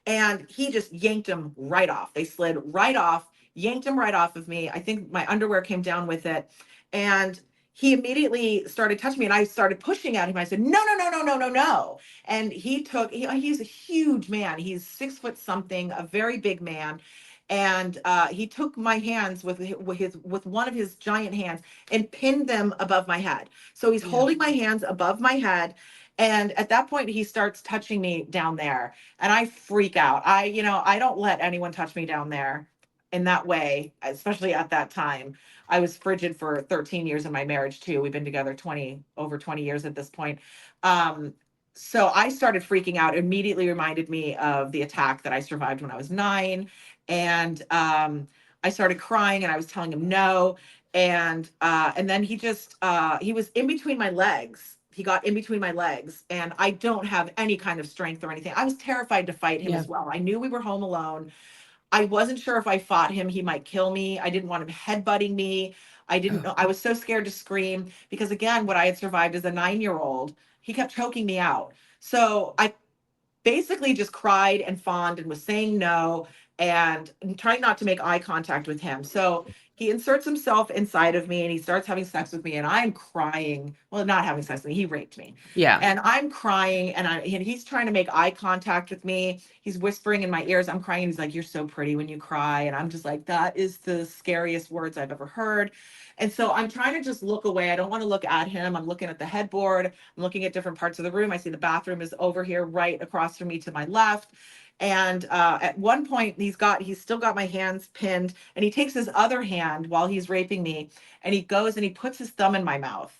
And he just yanked them right off. They slid right off, yanked them right off of me. I think my underwear came down with it. And he immediately started touching me, and I started pushing at him. I said, "No, no, no, no, no, no, no." And he's a huge man. He's 6 foot something, a very big man. And he took my hands with one of his giant hands and pinned them above my head. So he's Yeah. holding my hands above my head. And at that point, he starts touching me down there, and I freak out. I don't let anyone touch me down there in that way, especially at that time. I was frigid for 13 years in my marriage too. We've been together over 20 years at this point. Um, so I started freaking out. Immediately reminded me of the attack that I survived when I was 9. And I started crying, and I was telling him no. And then he was in between my legs. He got in between my legs, and I don't have any kind of strength or anything. I was terrified to fight him Yeah. as well. I knew we were home alone. I wasn't sure if I fought him, he might kill me. I didn't want him headbutting me. I didn't Oh, know. I was so scared to scream because, again, what I had survived as a 9-year old, he kept choking me out. So I basically just cried and fawned and was saying no, and trying not to make eye contact with him. So he inserts himself inside of me and he starts having sex with me and I'm crying. Well, not having sex with me, he raped me. Yeah. And I'm crying and he's trying to make eye contact with me. He's whispering in my ears. I'm crying. And he's like, "You're so pretty when you cry." And I'm just like, that is the scariest words I've ever heard. And so I'm trying to just look away. I don't want to look at him. I'm looking at the headboard. I'm looking at different parts of the room. I see the bathroom is over here, right across from me to my left. And at one point, he's still got my hands pinned, and he takes his other hand while he's raping me, and he goes and he puts his thumb in my mouth.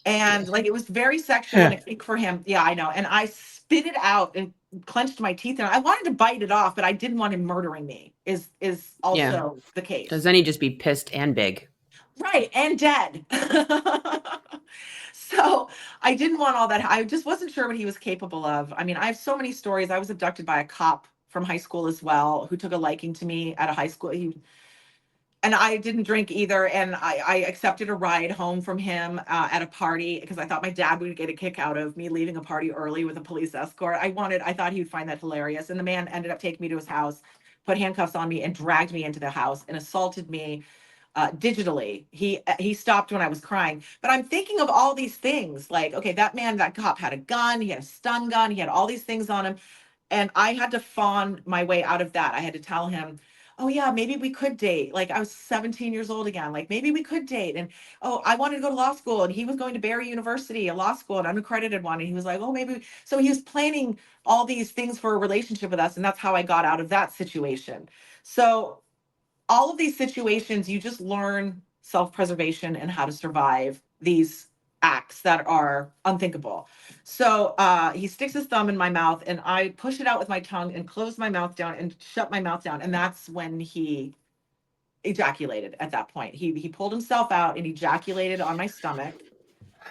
And like it was very sexual and a kick for him. Yeah, I know. And I spit it out and clenched my teeth, and I wanted to bite it off, but I didn't want him murdering me. Is Yeah. also the Because case. then he'd just be pissed and big. Right, and dead. So I didn't want all that. I just wasn't sure what he was capable of. I mean, I have so many stories. I was abducted by a cop from high school as well, who took a liking to me at a high school. And I didn't drink either. And I accepted a ride home from him at a party because I thought my dad would get a kick out of me leaving a party early with a police escort. I thought he would find that hilarious. And the man ended up taking me to his house, put handcuffs on me, and dragged me into the house and assaulted me digitally. He stopped when I was crying. But I'm thinking of all these things like, okay, that cop had a gun, he had a stun gun, he had all these things on him. And I had to fawn my way out of that. I had to tell him, "Oh yeah, maybe we could date." Like I was 17 years old again. Like maybe we could date. And oh, I wanted to go to law school, and he was going to Barry University, a law school, an unaccredited one. And he was like, "Oh, maybe." So he was planning all these things for a relationship with us, and that's how I got out of that situation. So all of these situations, you just learn self preservation and how to survive these acts that are unthinkable. So he sticks his thumb in my mouth, and I push it out with my tongue and close my mouth down and shut my mouth down. And that's when he ejaculated at that point. He pulled himself out and ejaculated on my stomach.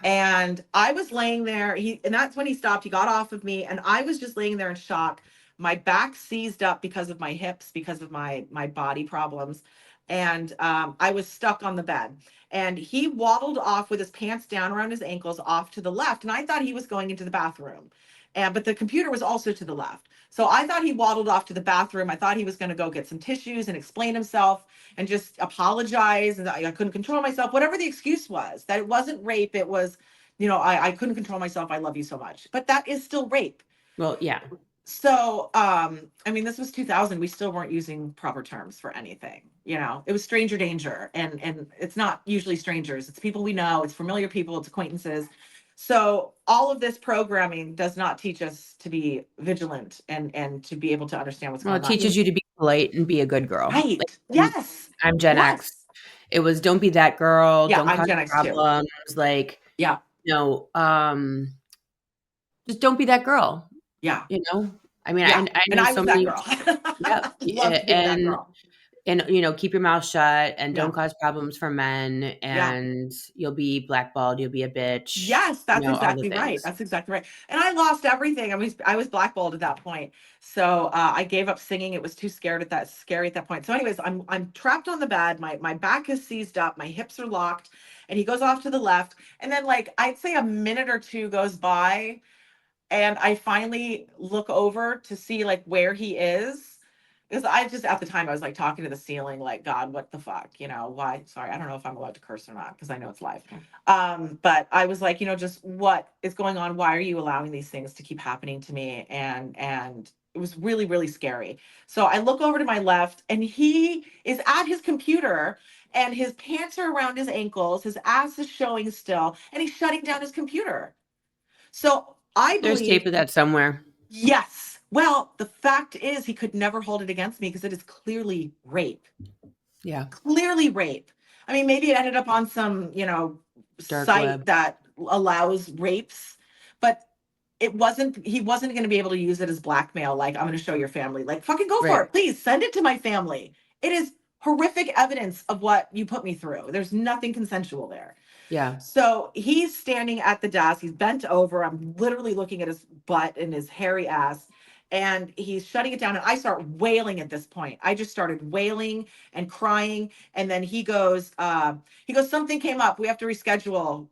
And I was laying there. And that's when he stopped. He got off of me, and I was just laying there in shock. My back seized up because of my hips, because of my body problems, and I was stuck on the bed. And he waddled off with his pants down around his ankles, off to the left, and I thought he was going into the bathroom. And but the computer was also to the left. So I thought he waddled off to the bathroom. I thought he was going to go get some tissues and explain himself and just apologize. And I couldn't control myself, whatever the excuse was, that it wasn't rape. It was, I couldn't control myself. I love you so much. But that is still rape. Well, yeah. So, I mean, this was 2000. We still weren't using proper terms for anything. It was stranger danger, and it's not usually strangers. It's people we know. It's familiar people. It's acquaintances. So all of this programming does not teach us to be vigilant and to be able to understand what's Well, it going on. teaches you to be polite and be a good girl. Like, Right. Yes. I'm Gen X. Yes. It was don't be that girl, Yeah, don't I'm cause Gen X too. problems. Like, Yeah. no, just don't be that girl. Yeah. You know? I mean, Yeah. I And know I so was that many. girl. Yeah, Loved being that girl. and keep your mouth shut and don't Yeah. cause problems for men, Yeah. and you'll be blackballed, you'll be a bitch, Yes, that's all the exactly right. things. That's exactly right. And I lost everything. I was blackballed at that point. So I gave up singing. It was too scary at that point. So, anyways, I'm trapped on the bed. My back is seized up. My hips are locked. And he goes off to the left. And then, like, I'd say a minute or two goes by, and I finally look over to see like where he is. Because I just at the time I was like talking to the ceiling, like, God, what the fuck? Why? Sorry, I don't know if I'm allowed to curse or not because I know it's live. But I was like, just what is going on? Why are you allowing these things to keep happening to me? And it was really, really scary. So I look over to my left, and he is at his computer, and his pants are around his ankles, his ass is showing still, and he's shutting down his computer. So I There's tape believe, of that somewhere. yes. Well, the fact is, he could never hold it against me because it is clearly rape. Yeah. Clearly rape. I mean, maybe it ended up on some, Dark site web. that allows rapes, but he wasn't going to be able to use it as blackmail. Like, I'm going to show your family. Like, fucking go for Right. it. Please send it to my family. It is horrific evidence of what you put me through. There's nothing consensual there. Yeah. So he's standing at the desk. He's bent over. I'm literally looking at his butt and his hairy ass. And he's shutting it down. And I start wailing at this point. I just started wailing and crying. And then he goes, something came up. We have to reschedule.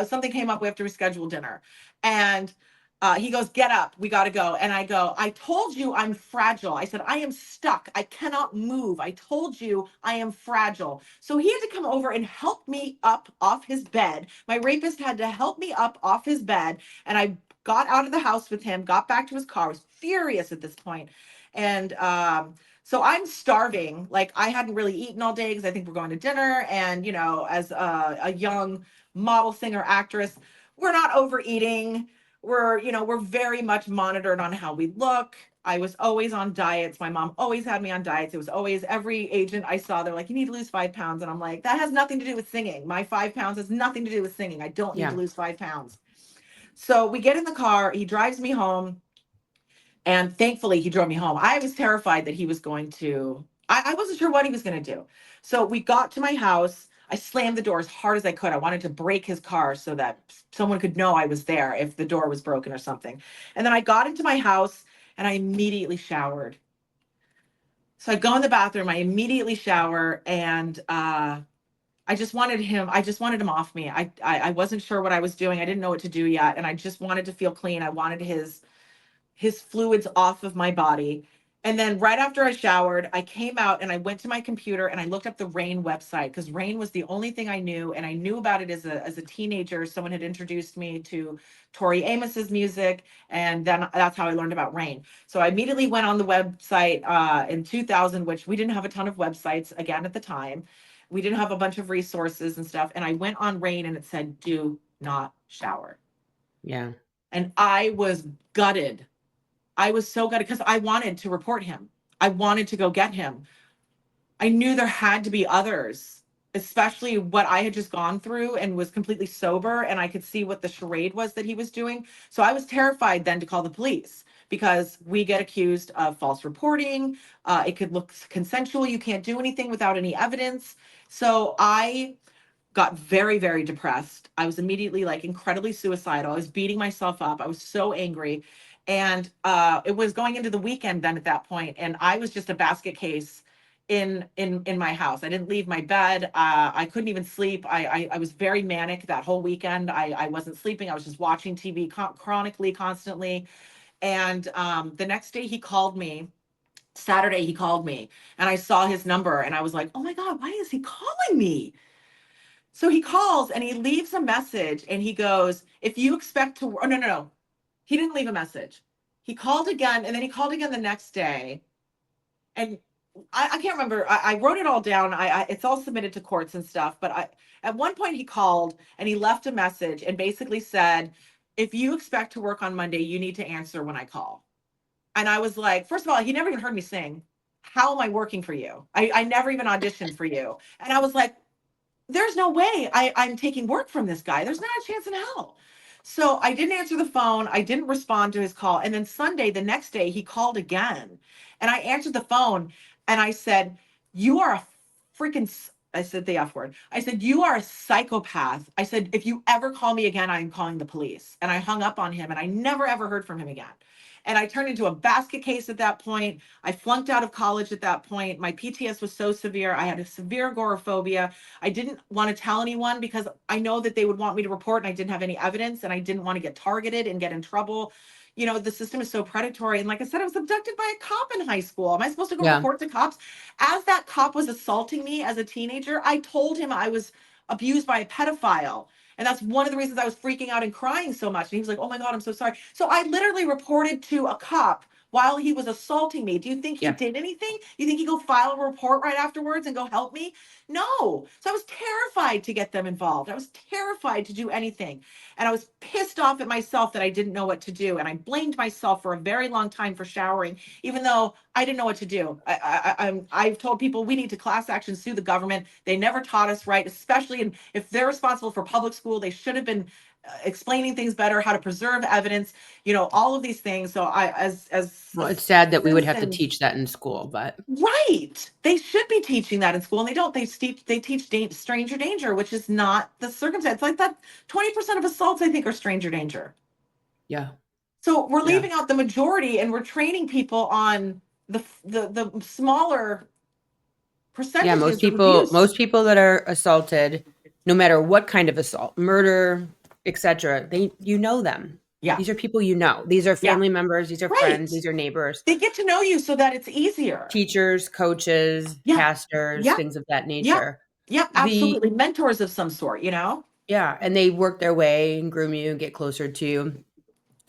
Something came up. We have to reschedule dinner. And He goes, get up, we got to go. And I go, I told you I'm fragile. I said, I am stuck. I cannot move. I told you I am fragile. So he had to come over and help me up off his bed. My rapist had to help me up off his bed. And I got out of the house with him, got back to his car. I was furious at this point. And so I'm starving. Like I hadn't really eaten all day because I think we're going to dinner. And, as a young model, singer, actress, we're not overeating. We're very much monitored on how we look. I was always on diets. My mom always had me on diets. It was always every agent I saw, they're like, you need to lose 5 pounds. And I'm like, that has nothing to do with singing. My 5 pounds has nothing to do with singing. I don't need to Yeah. lose 5 pounds. So we get in the car. He drives me home. And thankfully, he drove me home. I was terrified that he was going to, I wasn't sure what he was going to do. So we got to my house. I slammed the door as hard as I could. I wanted to break his car so that someone could know I was there if the door was broken or something. And then I got into my house and I immediately showered. So I go in the bathroom, I immediately shower, and I just wanted him off me. I wasn't sure what I was doing. I didn't know what to do yet. And I just wanted to feel clean. I wanted his fluids off of my body. And then right after I showered, I came out and I went to my computer and I looked up the Rain website because Rain was the only thing I knew. And I knew about it as a teenager. Someone had introduced me to Tori Amos's music. And then that's how I learned about Rain. So I immediately went on the website in 2000, which we didn't have a ton of websites again at the time. We didn't have a bunch of resources and stuff. And I went on Rain and it said, do not shower. Yeah. And I was gutted. I was so gutted because I wanted to report him. I wanted to go get him. I knew there had to be others, especially what I had just gone through and was completely sober. And I could see what the charade was that he was doing. So I was terrified then to call the police because we get accused of false reporting. It could look consensual. You can't do anything without any evidence. So I got very, very depressed. I was immediately like incredibly suicidal. I was beating myself up. I was so angry. And it was going into the weekend then at that point, and I was just a basket case in my house. I didn't leave my bed. I couldn't even sleep. I was very manic that whole weekend. I wasn't sleeping. I was just watching TV chronically, constantly. And the next day he called me. Saturday he called me, and I saw his number, and I was like, "Oh my God, why is he calling me?" So he calls and he leaves a message and he goes, if you expect to, oh, no, no, no. He didn't leave a message. He called again and then he called again the next day. And I can't remember. I wrote it all down. It's all submitted to courts and stuff. But at one point he called and he left a message and basically said, if you expect to work on Monday, you need to answer when I call. And I was like, first of all, he never even heard me sing. How am I working for you? I never even auditioned for you. And I was like, there's no way I'm taking work from this guy. There's not a chance in hell. So I didn't answer the phone. I didn't respond to his call. And then Sunday, the next day, he called again. And I answered the phone and I said, you are a freaking, I said the F word. I said, you are a psychopath. I said, if you ever call me again, I'm calling the police. And I hung up on him and I never ever heard from him again. And I turned into a basket case at that point. I flunked out of college at that point. My PTS was so severe. I had a severe agoraphobia. I didn't want to tell anyone because I know that they would want me to report and I didn't have any evidence and I didn't want to get targeted and get in trouble. The system is so predatory. And like I said, I was abducted by a cop in high school. Am I supposed to go Yeah. report to cops? As that cop was assaulting me as a teenager, I told him I was abused by a pedophile. And that's one of the reasons I was freaking out and crying so much. And he was like, oh my God, I'm so sorry. So I literally reported to a cop while he was assaulting me. Do you think he Yeah. did anything? You think he go file a report right afterwards and go help me? No. So I was terrified to get them involved. I was terrified to do anything. And I was pissed off at myself that I didn't know what to do. And I blamed myself for a very long time for showering, even though I didn't know what to do. I've told people we need to class action sue the government. They never taught us right, especially if they're responsible for public school. They should have been explaining things better, how to preserve evidence, all of these things. So as Well, a it's sad that we would have to citizen, teach that in school, but right? They should be teaching that in school, and they don't. They teach stranger danger, which is not the circumstance. Like that, 20% of assaults I think are stranger danger. yeah. So we're Yeah. leaving out the majority, and we're training people on the smaller Yeah, percentages of abuse. most people that are assaulted, no matter what kind of assault, murder, etc., they you know them. Yeah. These are people you know. These are Yeah. family members, these are Right. friends, these are neighbors, They get to know you so that it's easier. teachers, coaches, Yeah. pastors, Yeah. things of that Yeah. nature. Yeah. The Absolutely. Mentors of some sort, you know? Yeah, and they work their way and groom you and get closer to you.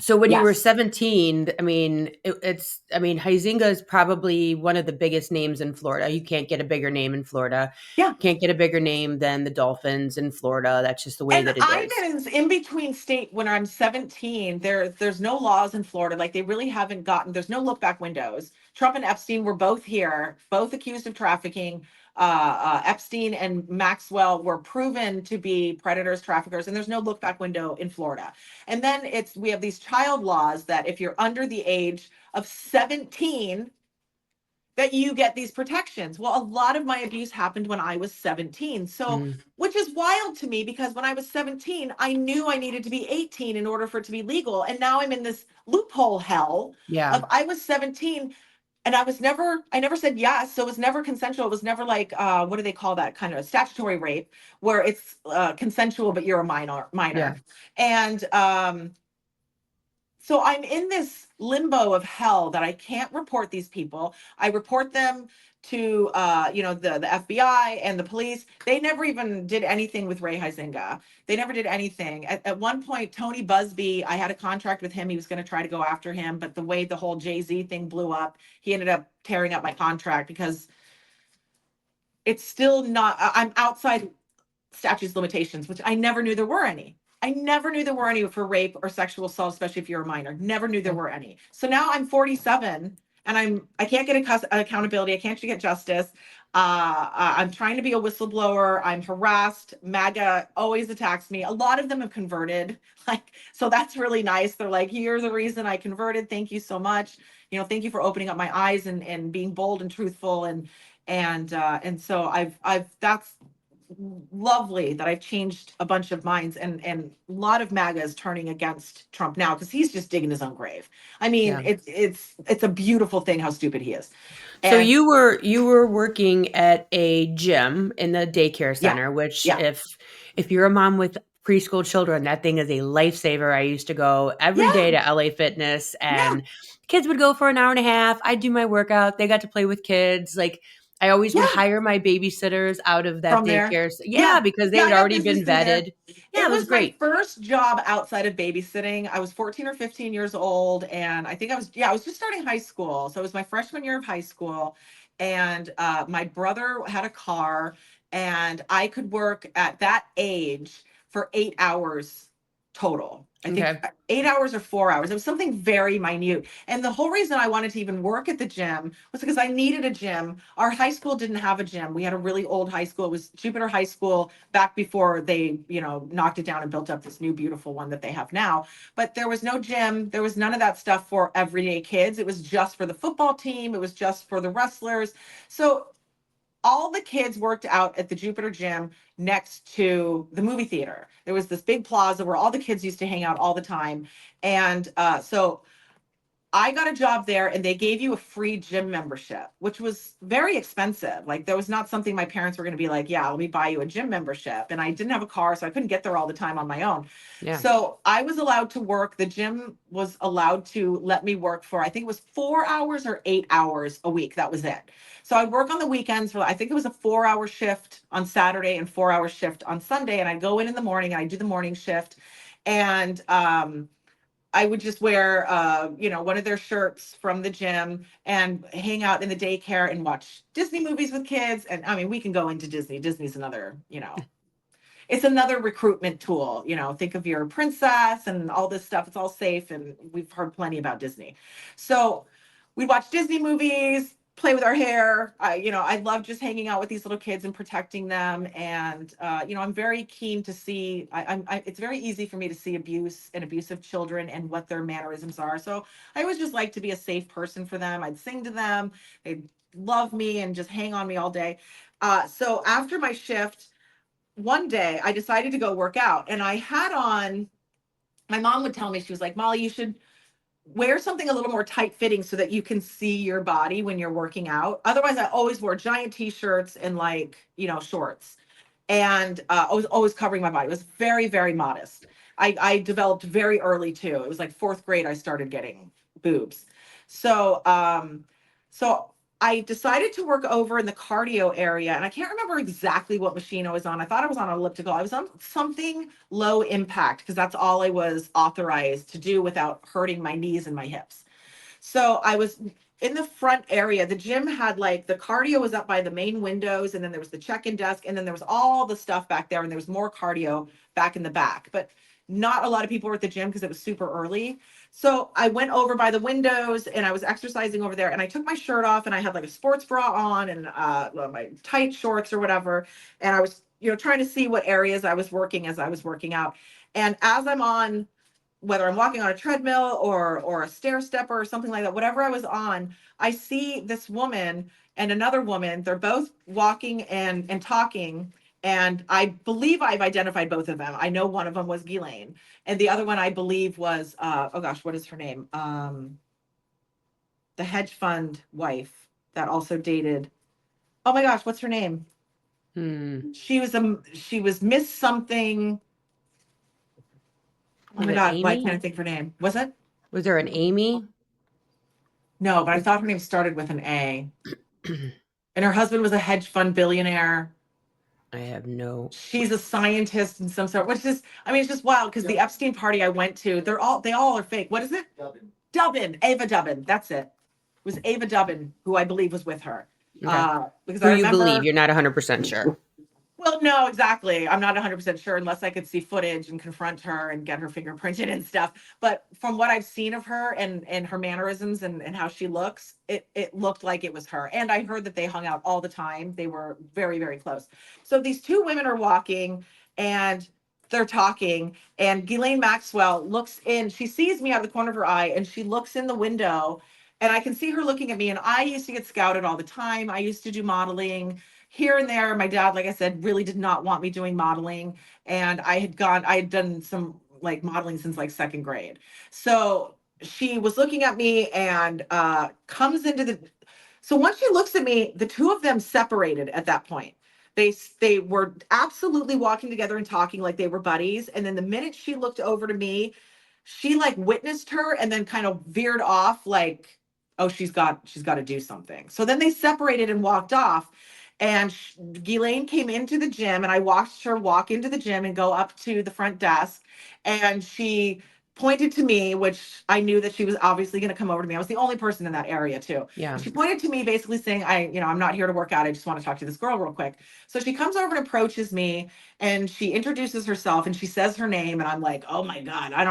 So when you were Yes. 17, I mean, Huizinga is probably one of the biggest names in Florida. You can't get a bigger name in Florida. Yeah. Can't get a bigger name than the Dolphins in Florida. That's just the way And that it I'm is. in between state when I'm 17. There's no laws in Florida. Like they really haven't gotten, there's no look back windows. Trump and Epstein were both here, both accused of trafficking. Epstein and Maxwell were proven to be predators, traffickers, and there's no look back window in Florida. And then we have these child laws that if you're under the age of 17, that you get these protections. Well, a lot of my abuse happened when I was 17. So, Mm, which is wild to me because when I was 17, I knew I needed to be 18 in order for it to be legal. And now I'm in this loophole hell yeah, of I was 17 and I never said yes. So it was never consensual. It was never like, what do they call that kind of statutory rape where it's consensual, but you're a yeah, minor. And, so I'm in this limbo of hell that I can't report these people. I report them to the FBI and the police. They never even did anything with Ray Huizenga. They never did anything. At one point, Tony Busby, I had a contract with him. He was going to try to go after him, but the way the whole Jay-Z thing blew up, he ended up tearing up my contract because it's still not. I'm outside statutes of limitations, which I never knew there were any. I never knew there were any for rape or sexual assault, especially if you're a minor. Never knew there yeah, were any. So now I'm 47 and I can't get accountability. I can't get justice. I'm trying to be a whistleblower. I'm harassed. MAGA always attacks me. A lot of them have converted. Like, so that's really nice. They're like, you're the reason I converted. Thank you so much. Thank you for opening up my eyes and being bold and truthful and so I've that's lovely that I've changed a bunch of minds and a lot of MAGA is turning against Trump now because he's just digging his own grave. I mean, yeah. it's a beautiful thing how stupid he is. So And you were working at a gym in the daycare yeah, center, which yeah, if you're a mom with preschool children, that thing is a lifesaver. I used to go every day yeah, to LA Fitness yeah, and kids would go for an hour and a half. I'd do my workout. They got to play with kids. Like I always would yeah. hire my babysitters out of that From there. daycare. Yeah, Yeah. because they Yeah, had I got already business been through there. vetted. Yeah, It it was was my great. first job outside of babysitting. I was 14 or 15 years old and I think I was just starting high school. So it was my freshman year of high school and my brother had a car and I could work at that age for 8 hours total. I think Okay. 8 hours or 4 hours. It was something very minute. And the whole reason I wanted to even work at the gym was because I needed a gym. Our high school didn't have a gym. We had a really old high school. It was Jupiter High School back before they, knocked it down and built up this new beautiful one that they have now. But there was no gym. There was none of that stuff for everyday kids. It was just for the football team. It was just for the wrestlers. So all the kids worked out at the Jupiter gym next to the movie theater. There was this big plaza where all the kids used to hang out all the time. And so I got a job there and they gave you a free gym membership, which was very expensive. Like, there was not something my parents were going to be like, yeah, let me buy you a gym membership. And I didn't have a car, so I couldn't get there all the time on my own. Yeah. So I was allowed to work. The gym was allowed to let me work for, I think it was 4 hours or 8 hours a week. That was it. So I'd work on the weekends for, I think it was a 4 hour shift on Saturday and 4 hour shift on Sunday. And I'd go in the morning and I'd do the morning shift. And, I would just wear, one of their shirts from the gym and hang out in the daycare and watch Disney movies with kids. And I mean, we can go into Disney. Disney's another, it's another recruitment tool. Think of your princess and all this stuff. It's all safe. And we've heard plenty about Disney. So we'd watch Disney movies, play with our hair. I love just hanging out with these little kids and protecting them. And, I'm very keen to see, it's very easy for me to see abuse and abusive children and what their mannerisms are. So I always just like to be a safe person for them. I'd sing to them. They'd love me and just hang on me all day. So after my shift, one day I decided to go work out and I had on, my mom would tell me, she was like, Molly, you should wear something a little more tight fitting so that you can see your body when you're working out. Otherwise, I always wore giant t-shirts and shorts. And I was always covering my body. It was very, very modest. I developed very early too. It was like fourth grade I started getting boobs. So so I decided to work over in the cardio area, and I can't remember exactly what machine I was on. I thought I was on an elliptical. I was on something low impact because that's all I was authorized to do without hurting my knees and my hips. So I was in the front area. The gym had like the cardio was up by the main windows, and then there was the check-in desk, and then there was all the stuff back there, and there was more cardio back in the back. But not a lot of people were at the gym because it was super early. So I went over by the windows and I was exercising over there, and I took my shirt off and I had like a sports bra on and my tight shorts or whatever. And I was, trying to see what areas I was working as I was working out. And as I'm on, whether I'm walking on a treadmill or a stair stepper or something like that, whatever I was on, I see this woman and another woman. They're both walking and talking. And I believe I've identified both of them. I know one of them was Ghislaine, and the other one I believe was oh gosh, what is her name? The hedge fund wife that also dated. Oh my gosh, what's her name? She was Miss something. Oh Was my it God, why can't Amy? I think of her name? Was it? Was there an Amy? No, but I thought her name started with an A. And her husband was a hedge fund billionaire. I have no. She's a scientist in some sort, which is, I mean, it's just wild because the Epstein party I went to, they all are fake. What is it? Dubbin, Ava Dubbin. That's it. It was Ava Dubbin who I believe was with her. Okay. Because Who I you believe? remember. You're not 100% sure. Well, no, exactly. I'm not 100% sure unless I could see footage and confront her and get her fingerprinted and stuff. But from what I've seen of her and her mannerisms and how she looks, it looked like it was her. And I heard that they hung out all the time. They were very, very close. So these two women are walking and they're talking. And Ghislaine Maxwell looks in. She sees me out of the corner of her eye and she looks in the window. And I can see her looking at me. And I used to get scouted all the time. I used to do modeling here and there. My dad, like I said, really did not want me doing modeling. And I had done some like modeling since like second grade. So she was looking at me and comes into so once she looks at me, the two of them separated at that point. They were absolutely walking together and talking like they were buddies. And then the minute she looked over to me, she like witnessed her and then kind of veered off like, oh, she's got to do something. So then they separated and walked off. And Ghislaine came into the gym, and I watched her walk into the gym and go up to the front desk. And she pointed to me, which I knew that she was obviously going to come over to me. I was the only person in that area too. Yeah. And she pointed to me, basically saying, I'm not here to work out. I just want to talk to this girl real quick. So she comes over and approaches me, and she introduces herself, and she says her name, and I'm like, oh my God, I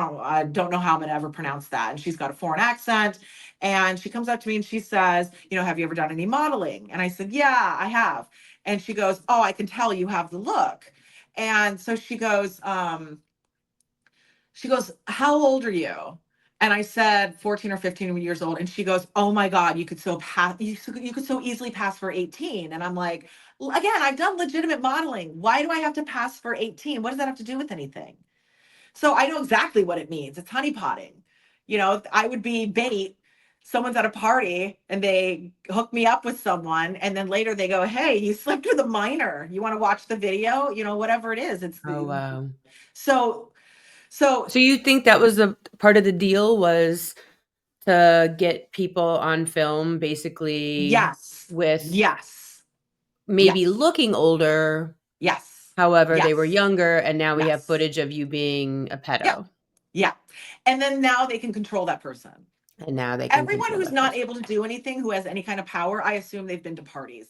don't know how I'm going to ever pronounce that. And she's got a foreign accent. And she comes up to me and she says, have you ever done any modeling? And I said, yeah, I have. And she goes, oh, I can tell you have the look. And so she goes, how old are you? And I said 14 or 15 years old. And she goes, oh my God, you could so easily pass for 18. And I'm like, again, I've done legitimate modeling. Why do I have to pass for 18? What does that have to do with anything? So I know exactly what it means. It's honeypotting. I would be bait. Someone's at a party and they hook me up with someone, and then later they go, "Hey, you slept with a minor. You want to watch the video? Whatever it is." Oh, wow. So so So you think that was a part of the deal was to get people on film basically yes, with yes, maybe yes, looking older, yes, however, they were yes, younger, and now we have yes. footage of you being a Yep, pedo, yeah. And then now they can control that person. and now they can Everyone control who's that not person. able to do anything, who has any kind of power, I assume they've been to parties.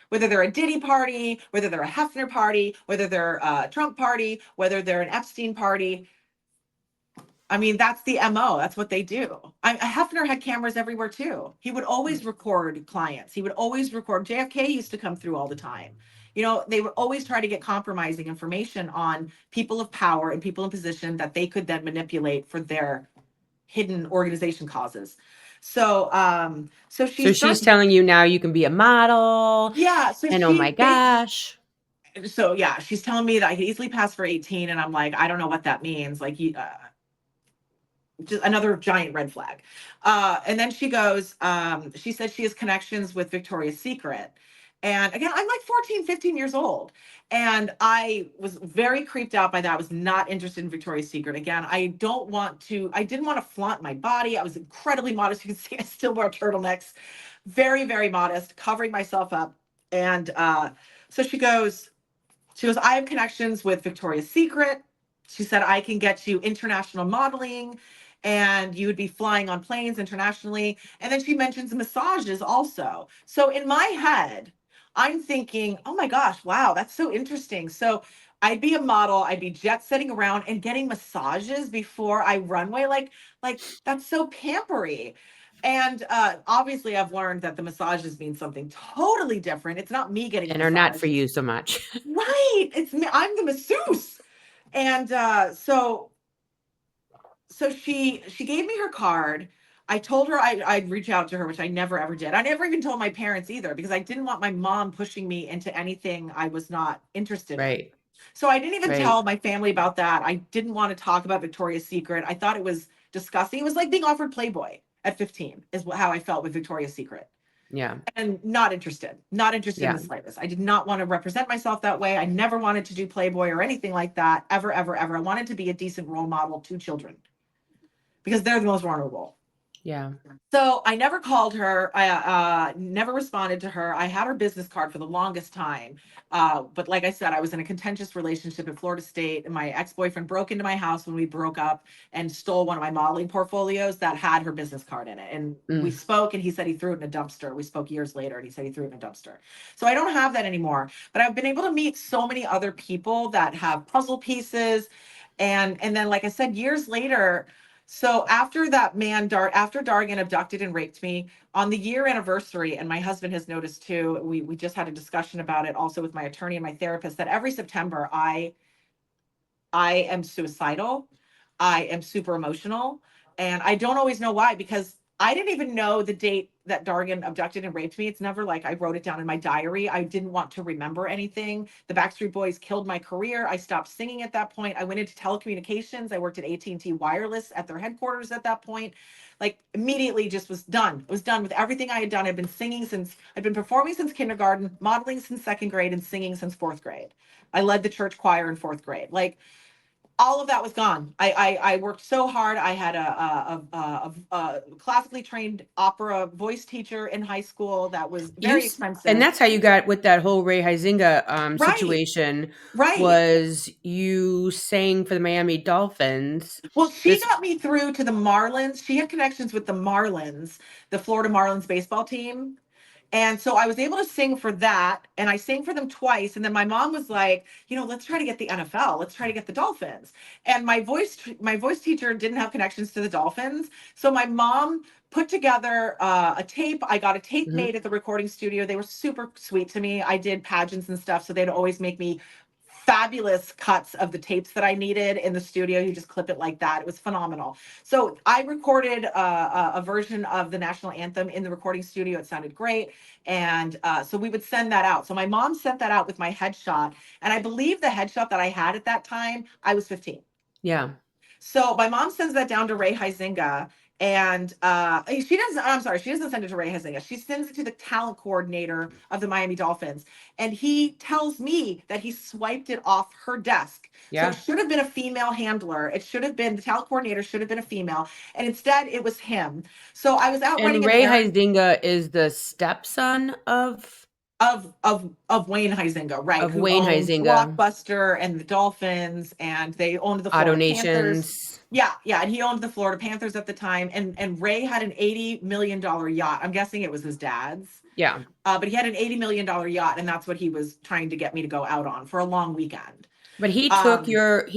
Whether they're a Diddy party, whether they're a Hefner party, whether they're a Trump party, whether they're an Epstein party. I mean, that's the MO. That's what they do. Hefner had cameras everywhere too. He would always record clients. He would always record. JFK used to come through all the time. They would always try to get compromising information on people of power and people in position that they could then manipulate for their hidden organization causes. So she So she's starts. telling you now you can be a model, Yeah. So and oh my gosh. yeah, she's telling me that I could easily pass for 18, and I'm like, I don't know what that means. Like, just another giant red flag. And then she goes, she said she has connections with Victoria's Secret. And again, I'm like 14, 15 years old. And I was very creeped out by that. I was not interested in Victoria's Secret. Again, I didn't want to flaunt my body. I was incredibly modest. You can see I still wear turtlenecks, very, very modest, covering myself up. And so she goes, I have connections with Victoria's Secret. She said, I can get you international modeling and you would be flying on planes internationally. And then she mentions massages also. So in my head, I'm thinking, oh my gosh, wow, that's so interesting. So I'd be a model, I'd be jet setting around and getting massages before I runway. Like that's so pampery. And obviously, I've learned that the massages mean something totally different. It's not me getting a And are not massage. for you so much. Right. It's me. I'm the masseuse. And so she gave me her card. I told her I'd reach out to her, which I never ever did. I never even told my parents either because I didn't want my mom pushing me into anything I was not interested in. Right. So I didn't even Right. tell my family about that. I didn't want to talk about Victoria's Secret. I thought it was disgusting. It was like being offered Playboy at 15, is how I felt with Victoria's Secret, Yeah. and not interested in Yeah. the slightest. I did not want to represent myself that way. I never wanted to do Playboy or anything like that, ever, ever, ever. I wanted to be a decent role model to children because they're the most vulnerable. Yeah. So I never called her. I never responded to her. I had her business card for the longest time. But like I said, I was in a contentious relationship in Florida State, and my ex-boyfriend broke into my house when we broke up and stole one of my modeling portfolios that had her business card in it. And we Mm. spoke, and he said he threw it in a dumpster. We spoke years later, and he said he threw it in a dumpster. So I don't have that anymore. But I've been able to meet so many other people that have puzzle pieces. And then, like I said, years later, so after that after Dargan abducted and raped me on the year anniversary, and my husband has noticed too, we just had a discussion about it also with my attorney and my therapist, that every September I am suicidal. I am super emotional. And I don't always know why, because I didn't even know the date that Dargan abducted and raped me. It's never like I wrote it down in my diary. I didn't want to remember anything. The Backstreet Boys killed my career. I stopped singing at that point. I went into telecommunications. I worked at AT&T Wireless at their headquarters at that point. Like immediately just was done. I was done with everything I had done. I'd been performing since kindergarten, modeling since second grade, and singing since fourth grade. I led the church choir in fourth grade. Like all of that was gone. I worked so hard. I had a classically trained opera voice teacher in high school that was very And expensive. that's how you got with that whole Ray Huizinga Right, situation, right. was you sang for the Miami Dolphins. Well, she This got me through to the Marlins. She had connections with the Marlins, the Florida Marlins baseball team. And so I was able to sing for that, and I sang for them twice. And then my mom was like, let's try to get the NFL. Let's try to get the Dolphins. And my voice teacher didn't have connections to the Dolphins, so my mom put together a tape. I got a tape Mhm. made at the recording studio. They were super sweet to me. I did pageants and stuff, so they'd always make me fabulous cuts of the tapes that I needed in the studio. You just clip it like that. It was phenomenal. So I recorded a version of the national anthem in the recording studio. It sounded great. And so we would send that out. So my mom sent that out with my headshot. And I believe the headshot that I had at that time, I was 15. Yeah. So my mom sends that down to Ray Huizinga, and I'm sorry, she doesn't send it to Ray Huizinga. She sends it to the talent coordinator of the Miami Dolphins, and he tells me that he swiped it off her desk. So it Yeah. should have been a female handler. It should have been the talent coordinator, should have been a female, and instead it was him. So I was out And running an Ray errand Huizinga is the stepson of Wayne Huizinga, right? of Who Wayne owned Huizinga, Blockbuster and the Dolphins, and they owned the Auto Florida Panthers. Nations. Yeah, yeah, and he owned the Florida Panthers at the time. And Ray had an $80 million yacht. I'm guessing it was his dad's, Yeah. but he had an $80 million yacht, and that's what he was trying to get me to go out on for a long weekend. But Um, he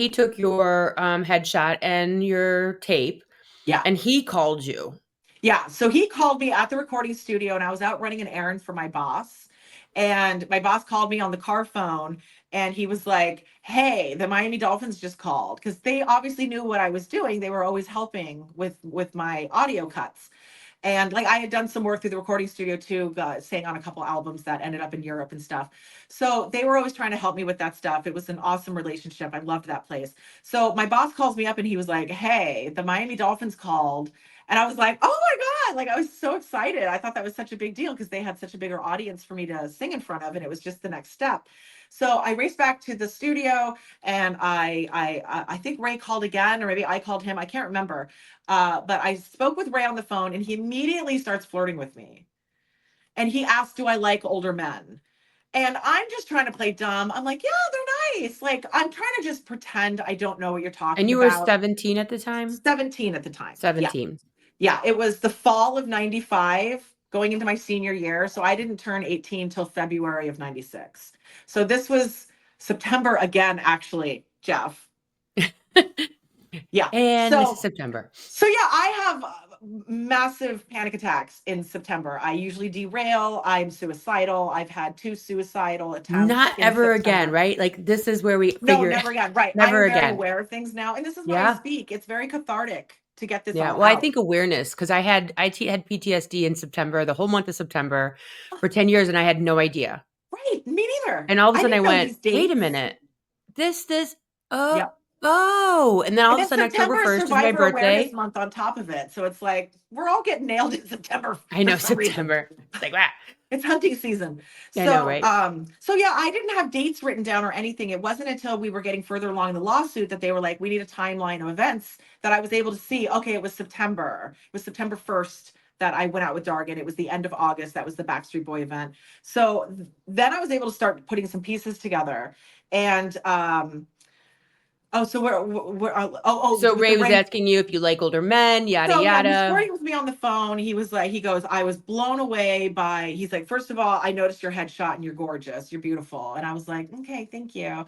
took your headshot and your tape, yeah, and he called you. Yeah, so he called me at the recording studio, and I was out running an errand for my boss. And my boss called me on the car phone, and he was like, "Hey, the Miami Dolphins just called," because they obviously knew what I was doing. They were always helping with my audio cuts. And like I had done some work through the recording studio too, sang on a couple albums that ended up in Europe and stuff. So they were always trying to help me with that stuff. It was an awesome relationship. I loved that place. So my boss calls me up and he was like, "Hey, the Miami Dolphins called And I was like, oh my God, like I was so excited. I thought that was such a big deal because they had such a bigger audience for me to sing in front of, and it was just the next step. So I raced back to the studio, and I think Ray called again, or maybe I called him. I can't remember. But I spoke with Ray on the phone, and he immediately starts flirting with me. And he asked, "Do I like older men?" And I'm just trying to play dumb. I'm like, "Yeah, they're nice." Like I'm trying to just pretend I don't know what you're And talking you were about. 17 at the time? 17 at the time. Yeah. 17. Yeah, it was the fall of 95 going into my senior year. So I didn't turn 18 till February of 96. So this was September again, actually, Jeff. Yeah. And this is So September. so yeah, I have massive panic attacks in September. I usually derail. I'm suicidal. I've had 2 suicidal attempts Not in ever again, September. right? Like, this is where we No, figure never again. Right. I never am very again. aware of things now, and this is why I Yeah. speak. It's very cathartic to get this Yeah. all Well, I out. think awareness, because had PTSD in September, the whole month of September for 10 years, and I had no idea. Right. Me neither. And all of a I sudden I didn't know went, these wait a dates. minute. This, oh, Yep. oh. And then all And of a then sudden, October September is 1st is my Survivor Awareness birthday. Month on top of it. So it's like we're all getting nailed in September I for know some reason. September. It's like, wow. It's hunting season. I know, So, right? so yeah, I didn't have dates written down or anything. It wasn't until we were getting further along in the lawsuit that they were like, we need a timeline of events that I was able to see. Okay, it was September. It was September 1st that I went out with Dargan. It was the end of August. That was the Backstreet Boy event. So then I was able to start putting some pieces together. And oh, so we're So with the Ray was Ray. asking you if you like older men, yada, So yeah, he's yada. flirting with me on the phone. He was like, he goes, I was blown away by, he's like, first of all, I noticed your headshot and you're gorgeous. You're beautiful. And I was like, okay, thank you.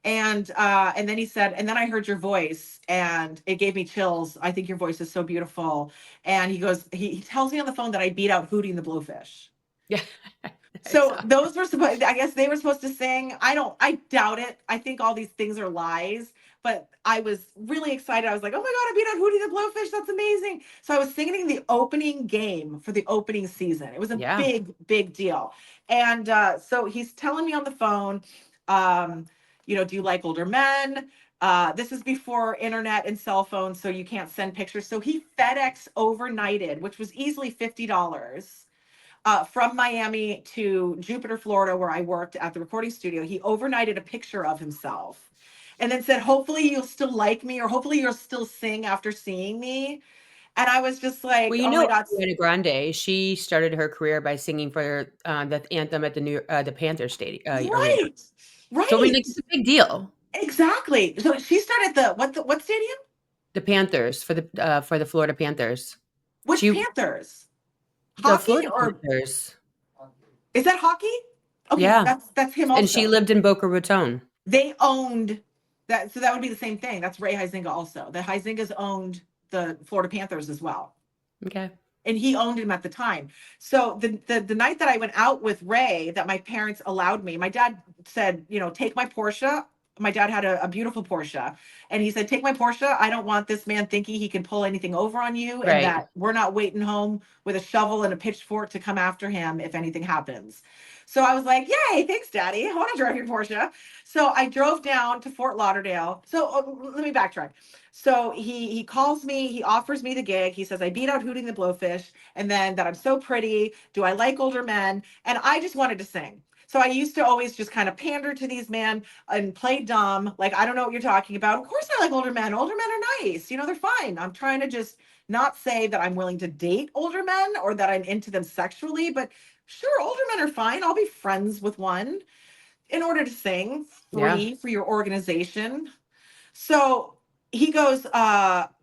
And then he said, and then I heard your voice and it gave me chills. I think your voice is so beautiful. And he goes, he tells me on the phone that I beat out Hootie and the Blowfish. Yeah. I So saw. those were supposed, I guess they were supposed to sing. I doubt it. I think all these things are lies, but I was really excited. I was like, oh my God, I beat out Hootie the Blowfish. That's amazing. So I was singing the opening game for the opening season. It was a Yeah. big, big deal. And so he's telling me on the phone, do you like older men? This is before internet and cell phones, so you can't send pictures. So he FedEx overnighted, which was easily $50 from Miami to Jupiter, Florida, where I worked at the recording studio. He overnighted a picture of himself and then said, hopefully you'll still like me or hopefully you'll still sing after seeing me. And I was just like, Well, oh my God. Ariana Grande, she started her career by singing for the anthem at the Panthers stadium arena. Right. So I mean, like, Right. it's a big deal. Exactly. So she started what stadium? The Panthers for the Florida Panthers. Which She Panthers? The Hockey Florida or Panthers. is that hockey? Okay, Yeah, that's him and she also. lived in Boca Raton. They owned that, so that would be the same thing. That's Ray Huizenga also. The Huizengas owned the Florida Panthers as well, Okay. and he owned him at the time. So the night that I went out with Ray, that my parents allowed me, my dad said, take my Porsche. My dad had a beautiful Porsche, and he said, take my Porsche. I don't want this man thinking he can pull anything over on you, and Right. that we're not waiting home with a shovel and a pitchfork to come after him if anything happens. So I was like, yay, thanks, Daddy. I want to drive your Porsche. So I drove down to Fort Lauderdale. So let me backtrack. So he calls me, he offers me the gig. He says, I beat out Hooting the Blowfish, and then that I'm so pretty. Do I like older men? And I just wanted to sing. So I used to always just kind of pander to these men and play dumb. Like, I don't know what you're talking about. Of course I like older men. Older men are nice. They're fine. I'm trying to just not say that I'm willing to date older men or that I'm into them sexually, but sure, older men are fine. I'll be friends with one in order to sing Yeah. free for your organization. So he goes,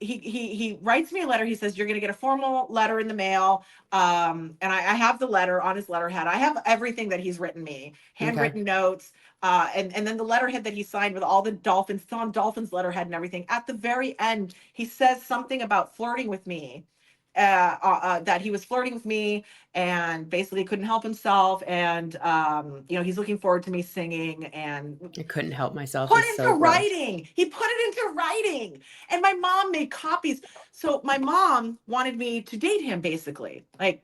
he writes me a letter. He says, you're going to get a formal letter in the mail. And I have the letter on his letterhead. I have everything that he's written me, Okay. handwritten notes. And then the letterhead that he signed with all the dolphins, it's on Dolphins letterhead and everything. At the very end, he says something about flirting with me. That he was flirting with me and basically couldn't help himself. And, he's looking forward to me singing and I couldn't help myself. put It's so into gross. writing. He put it into writing. And my mom made copies. So my mom wanted me to date him basically. Like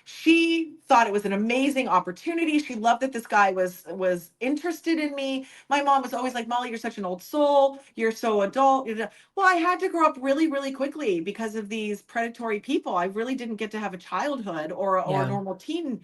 She thought it was an amazing opportunity. She loved that this guy was interested in me. My mom was always like, Molly, you're such an old soul. You're so adult. Well, I had to grow up really, really quickly because of these predatory people. I really didn't get to have a childhood or a Yeah. normal teenhood.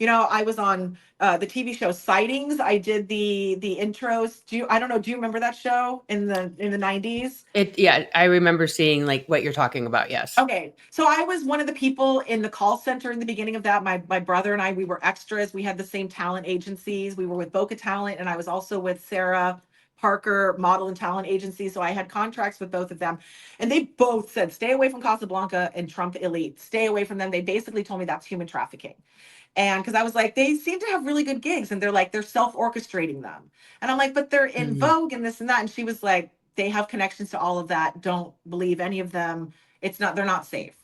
I was on the TV show Sightings. I did the intros. I don't know, do you remember that show in the 90s? Yeah, I remember seeing like what you're talking about. Yes. Okay, so I was one of the people in the call center in the beginning of that. My brother and I, we were extras. We had the same talent agencies. We were with Boca Talent, and I was also with Sarah Parker Model and Talent Agency. So I had contracts with both of them, and they both said, "Stay away from Casablanca and Trump Elite. Stay away from them." They basically told me that's human trafficking. And because I was like, they seem to have really good gigs, and they're like, they're self-orchestrating them. And I'm like, but they're in Mhm. Vogue and this and that. And she was like, they have connections to all of that. Don't believe any of them. They're not safe.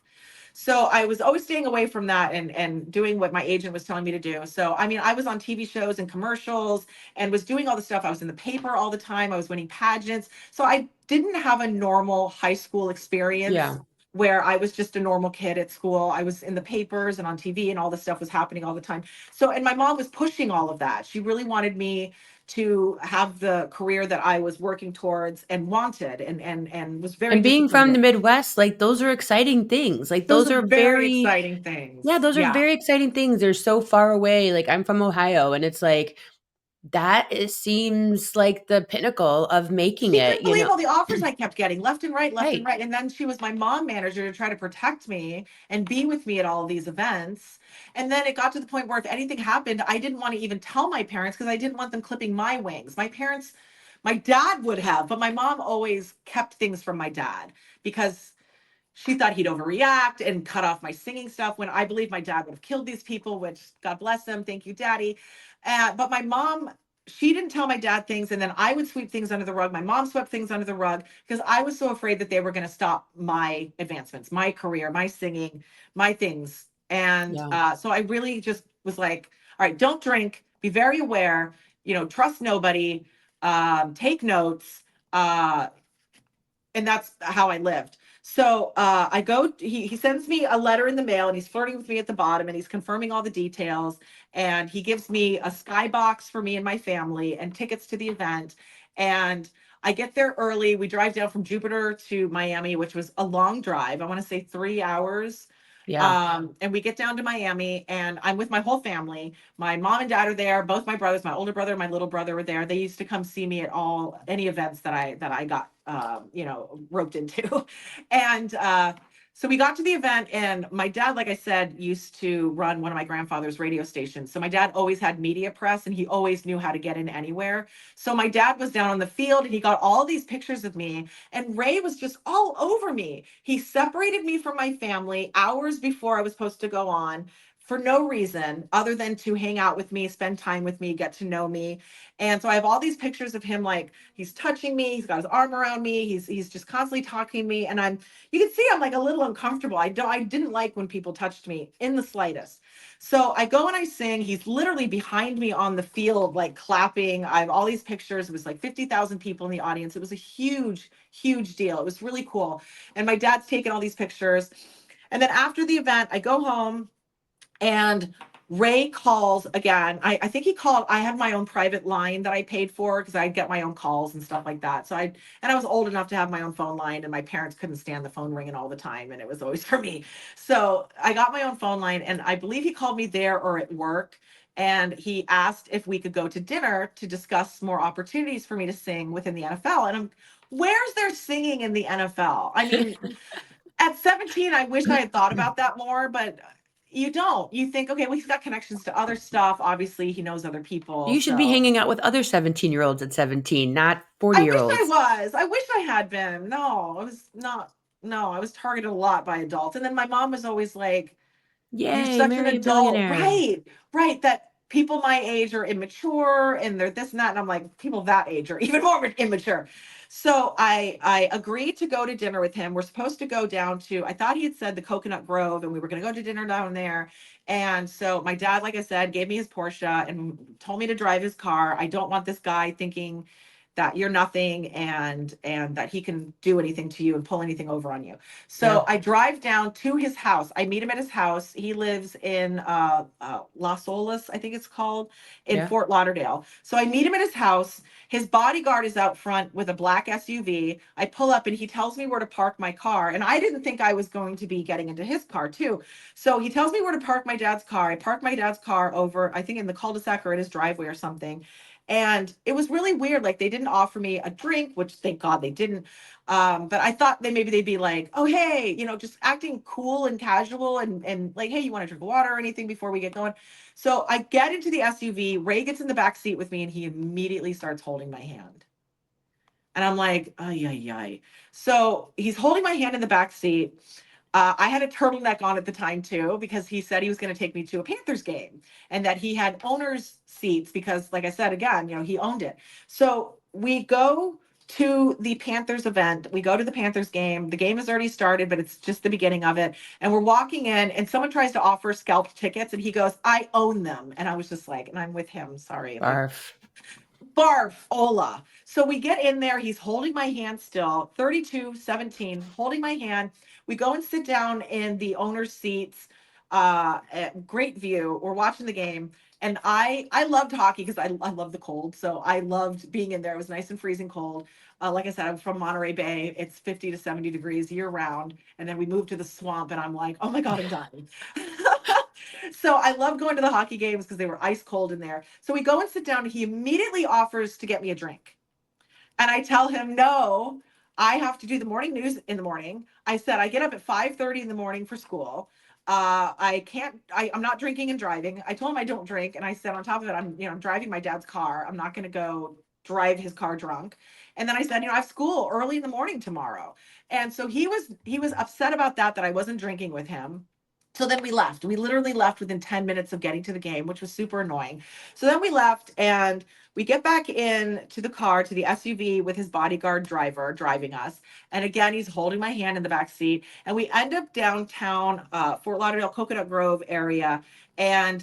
So I was always staying away from that and doing what my agent was telling me to do. So I mean, I was on TV shows and commercials and was doing all the stuff. I was in the paper all the time. I was winning pageants. So I didn't have a normal high school experience Yeah. where I was just a normal kid at school. I was in the papers and on TV and all this stuff was happening all the time. So, and my mom was pushing all of that. She really wanted me to have the career that I was working towards and wanted and was very And being disciplined from the in. Midwest, like those are exciting things. Like Those those are are very very, exciting yeah, things. those are Yeah. very exciting things. They're so far away. Like I'm from Ohio, and it's like seems like the pinnacle of making She it, couldn't you believe know? all the offers I kept getting left and right, left and Right. right. And then she was my mom manager to try to protect me and be with me at all of these events. And then it got to the point where if anything happened, I didn't want to even tell my parents because I didn't want them clipping my wings. My dad would have, but my mom always kept things from my dad because she thought he'd overreact and cut off my singing stuff when I believe my dad would have killed these people, which God bless him. Thank you, daddy. But my mom, she didn't tell my dad things. And then I would sweep things under the rug. My mom swept things under the rug because I was so afraid that they were going to stop my advancements, my career, my singing, my things. And Yeah. so I really just was like, all right, don't drink, be very aware, trust nobody, take notes. And that's how I lived. So I go, he sends me a letter in the mail and he's flirting with me at the bottom and he's confirming all the details. And he gives me a skybox for me and my family and tickets to the event. And I get there early. We drive down from Jupiter to Miami, which was a long drive. I want to say 3 hours. Yeah. And we get down to Miami and I'm with my whole family. My mom and dad are there. Both my brothers, my older brother and my little brother were there. They used to come see me at any events that I got roped into. And so we got to the event and my dad, like I said, used to run one of my grandfather's radio stations. So my dad always had media press and he always knew how to get in anywhere. So my dad was down on the field and he got all these pictures of me and Ray was just all over me. He separated me from my family hours before I was supposed to go on for no reason other than to hang out with me, spend time with me, get to know me. And so I have all these pictures of him like he's touching me, he's got his arm around me, he's just constantly talking to me and you can see I'm like a little uncomfortable. I didn't like when people touched me in the slightest. So I go and I sing. He's literally behind me on the field, like clapping. I have all these pictures. It was like 50,000 people in the audience. It was a huge, huge deal. It was really cool. And my dad's taking all these pictures. And then after the event, I go home and Ray calls again. I think he called. I had my own private line that I paid for because I'd get my own calls and stuff like that. And I was old enough to have my own phone line, and my parents couldn't stand the phone ringing all the time, and it was always for me. So I got my own phone line, and I believe he called me there or at work. And he asked if we could go to dinner to discuss more opportunities for me to sing within the NFL. And where's there singing in the NFL? I mean, at 17, I wish I had thought about that more, but you don't. You think, okay, well, he's got connections to other stuff. Obviously, he knows other people. You should be So hanging out with other 17-year-olds at 17, not I wish I 40-year-olds. was. I wish I had been. No, I was not. No, I was targeted a lot by adults. And then my mom was always like, you're Yay, such an marry a adult. billionaire. Right, right. That people my age are immature and they're this and that. And I'm like, people that age are even more immature. So I agreed to go to dinner with him. We're supposed to go down to, I thought he had said the Coconut Grove, and we were going to go to dinner down there. And so my dad, like I said, gave me his Porsche and told me to drive his car. I don't want this guy thinking that you're nothing, and that he can do anything to you and pull anything over on you. Yeah. So I drive down to his house. I meet him at his house. He lives in Las Olas, I think it's called, in Yeah. Fort Lauderdale. So I meet him at his house. His bodyguard is out front with a black SUV. I pull up and he tells me where to park my car. And I didn't think I was going to be getting into his car too. So he tells me where to park my dad's car. I park my dad's car over, I think in the cul-de-sac or in his driveway or something. And it was really weird. Like they didn't offer me a drink, which thank God they didn't. But I thought that maybe they'd be like, oh, hey, just acting cool and casual and like, hey, you want to drink water or anything before we get going? So I get into the SUV. Ray gets in the back seat with me and he immediately starts holding my hand. And I'm like, ay, ay, ay. So he's holding my hand in the back seat. I had a turtleneck on at the time too, because he said he was going to take me to a Panthers game and that he had owner's seats because, like I said, again, he owned it. So we go to the Panthers event. We go to the Panthers game. The game has already started, but it's just the beginning of it. And we're walking in and someone tries to offer scalped tickets and he goes, I own them. And I was just like, and I'm with him. Sorry. Like, Barf. barf, Ola. So we get in there. He's holding my hand still, 32-17, holding my hand. We go and sit down in the owner's seats. Great view. We're watching the game. And I loved hockey because I love the cold. So I loved being in there. It was nice and freezing cold. Like I said, I'm from Monterey Bay. It's 50 to 70 degrees year round. And then we moved to the swamp and I'm like, oh my God, I'm dying. So I love going to the hockey games because they were ice cold in there. So we go and sit down and he immediately offers to get me a drink. And I tell him, no, I have to do the morning news in the morning. I said, I get up at 5:30 in the morning for school. I can't, I'm not drinking and driving. I told him I don't drink. And I said, on top of it, I'm driving my dad's car. I'm not going to go drive his car drunk. And then I said, I have school early in the morning tomorrow. And so he was upset about that I wasn't drinking with him. So then we left. We literally left within 10 minutes of getting to the game, which was super annoying. So then we left and we get back in to the car, to the SUV with his bodyguard driver driving us. And again, he's holding my hand in the back seat. And we end up downtown, Fort Lauderdale, Coconut Grove area. And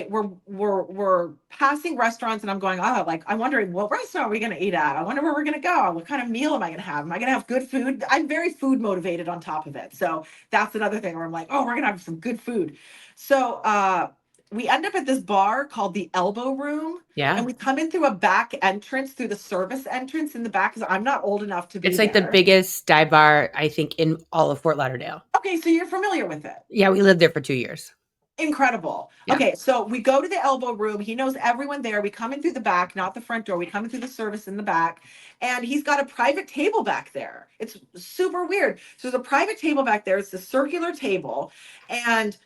we're passing restaurants and I'm going, oh, like, I'm wondering what restaurant are we going to eat at? I wonder where we're going to go. What kind of meal am I going to have? Am I going to have good food? I'm very food motivated on top of it. So that's another thing where I'm like, oh, we're going to have some good food. So, we end up at this bar called the Elbow Room and Yeah. we come in through a back entrance through the service entrance in the back because I'm not old enough to be It's like the there. biggest dive bar, I think, in all of Fort Lauderdale. Okay, so you're familiar with it. Yeah, we lived there for 2 years. Incredible. Yeah. Okay, so we go to the Elbow Room. He knows everyone there. We come in through the back, not the front door. We come in through the service in the back, and he's got a private table back there. It's super weird. So there's a private table back there. It's a circular table, and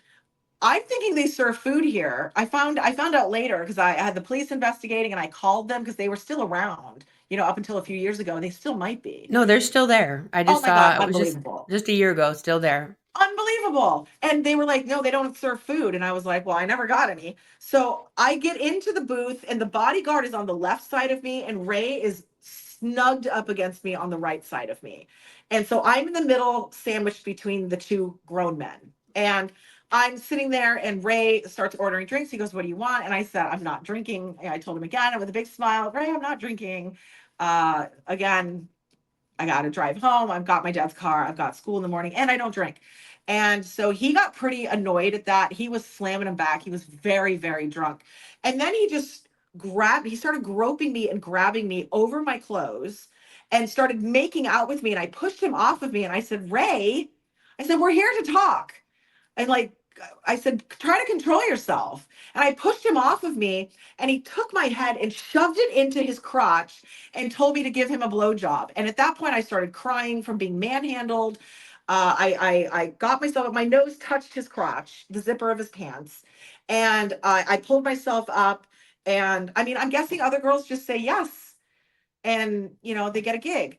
I'm thinking they serve food here. I found out later because I had the police investigating, and I called them because they were still around. Up until a few years ago, and they still might be. No, they're still there. I Oh just my God, saw it was just unbelievable. just a year ago, still there. Unbelievable. And they were like, no, they don't serve food. And I was like, well, I never got any. So I get into the booth, and the bodyguard is on the left side of me, and Ray is snugged up against me on the right side of me. And so I'm in the middle, sandwiched between the two grown men. And I'm sitting there, and Ray starts ordering drinks. He goes, what do you want? And I said, I'm not drinking. And I told him again with a big smile, Ray, I'm not drinking. Again, I got to drive home. I've got my dad's car. I've got school in the morning and I don't drink. And so he got pretty annoyed at that. He was slamming him back. He was very, very drunk. And then he started groping me and grabbing me over my clothes and started making out with me. And I pushed him off of me and I said, Ray, I said, we're here to talk. And like, I said, try to control yourself. And I pushed him off of me and he took my head and shoved it into his crotch and told me to give him a blowjob. And at that point, I started crying from being manhandled. I got myself, my nose touched his crotch, the zipper of his pants. And I pulled myself up. And I mean, I'm guessing other girls just say yes. And, they get a gig.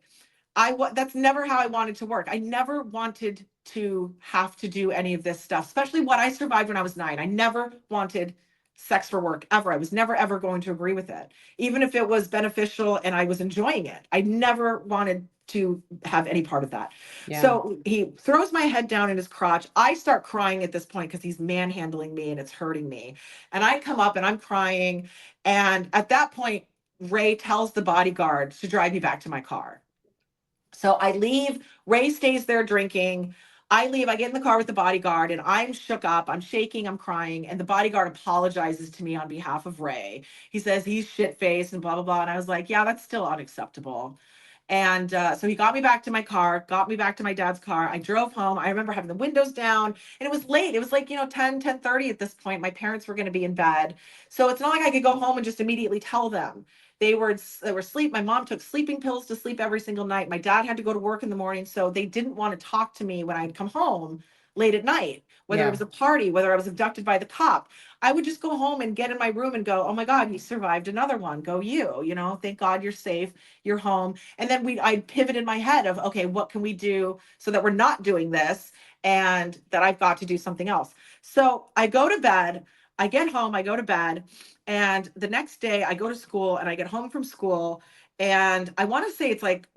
That's never how I wanted to work. I never wanted to have to do any of this stuff, especially what I survived when I was 9. I never wanted sex for work ever. I was never ever going to agree with it. Even if it was beneficial and I was enjoying it, I never wanted to have any part of that. Yeah. So he throws my head down in his crotch. I start crying at this point because he's manhandling me and it's hurting me. And I come up and I'm crying. And at that point, Ray tells the bodyguard to drive me back to my car. So I leave. Ray stays there drinking. I leave. I get in the car with the bodyguard and I'm shook up. I'm shaking. I'm crying. And the bodyguard apologizes to me on behalf of Ray. He says he's shit faced and blah, blah, blah. And I was like, yeah, that's still unacceptable. And so he got me back to my car, got me back to my dad's car. I drove home. I remember having the windows down and it was late. It was like, 10:30 at this point. My parents were going to be in bed. So it's not like I could go home and just immediately tell them. They were asleep. My mom took sleeping pills to sleep every single night. My dad had to go to work in the morning, so they didn't want to talk to me when I'd come home late at night, whether it Yeah. was a party, whether I was abducted by the cop. I would just go home and get in my room and go, "Oh my God, you survived another one. Go you, thank God you're safe, you're home." And then I'd pivot in my head of, okay, what can we do so that we're not doing this and that I've got to do something else. So I go to bed, I get home, I go to bed, and the next day I go to school and I get home from school. And I want to say it's like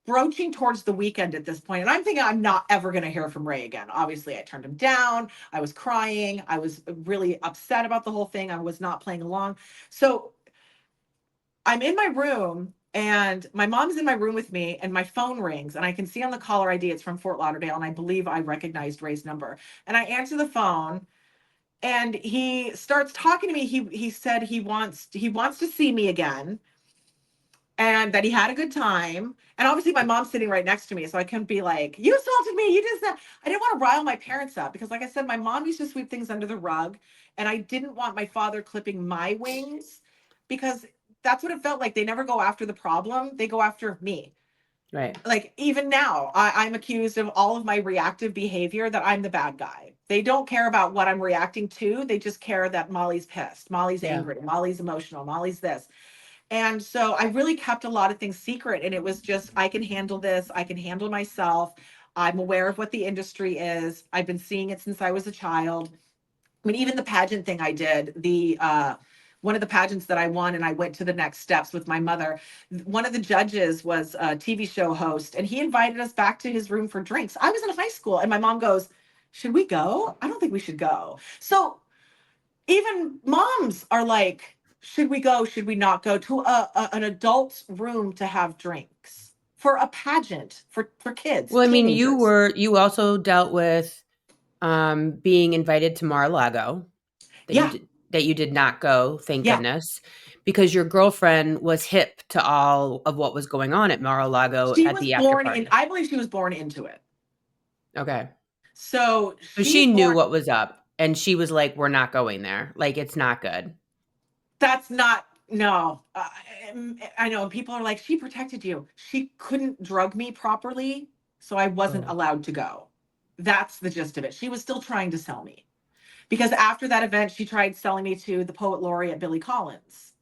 broaching towards the weekend at this point. And I'm thinking I'm not ever going to hear from Ray again. Obviously, I turned him down. I was crying. I was really upset about the whole thing. I was not playing along. So I'm in my room and my mom's in my room with me and my phone rings and I can see on the caller ID it's from Fort Lauderdale and I believe I recognized Ray's number. And I answer the phone and he starts talking to me. He said he wants to see me again and that he had a good time. And obviously my mom's sitting right next to me, so I couldn't be like, "You assaulted me, you did that." I didn't want to rile my parents up because like I said, my mom used to sweep things under the rug and I didn't want my father clipping my wings because that's what it felt like. They never go after the problem, they go after me. Right. Like even now, I'm accused of all of my reactive behavior, that I'm the bad guy. They don't care about what I'm reacting to. They just care that Molly's pissed, Molly's Yeah. angry, Molly's emotional, Molly's this. And so I really kept a lot of things secret. And it was just, I can handle this. I can handle myself. I'm aware of what the industry is. I've been seeing it since I was a child. I mean, even the pageant thing I did, the one of the pageants that I won, and I went to the next steps with my mother. One of the judges was a TV show host, and he invited us back to his room for drinks. I was in high school, and my mom goes, "Should we go? I don't think we should go." So even moms are like, "Should we go? Should we not go to an adult's room to have drinks for a pageant for kids, Well, I mean, teenagers?" you also dealt with being invited to Mar-a-Lago Yeah, that you did not go, thank yeah. goodness, because your girlfriend was hip to all of what was going on at Mar-a-Lago She at was the after born in, party. I believe she was born into it. Okay. So So she's she knew born. what was up and she was like, "We're not going there. Like it's not good." That's not, no. I know. And people are like, "She protected you." She couldn't drug me properly. So I wasn't Oh. allowed to go. That's the gist of it. She was still trying to sell me because after that event, she tried selling me to the poet laureate, Billy Collins,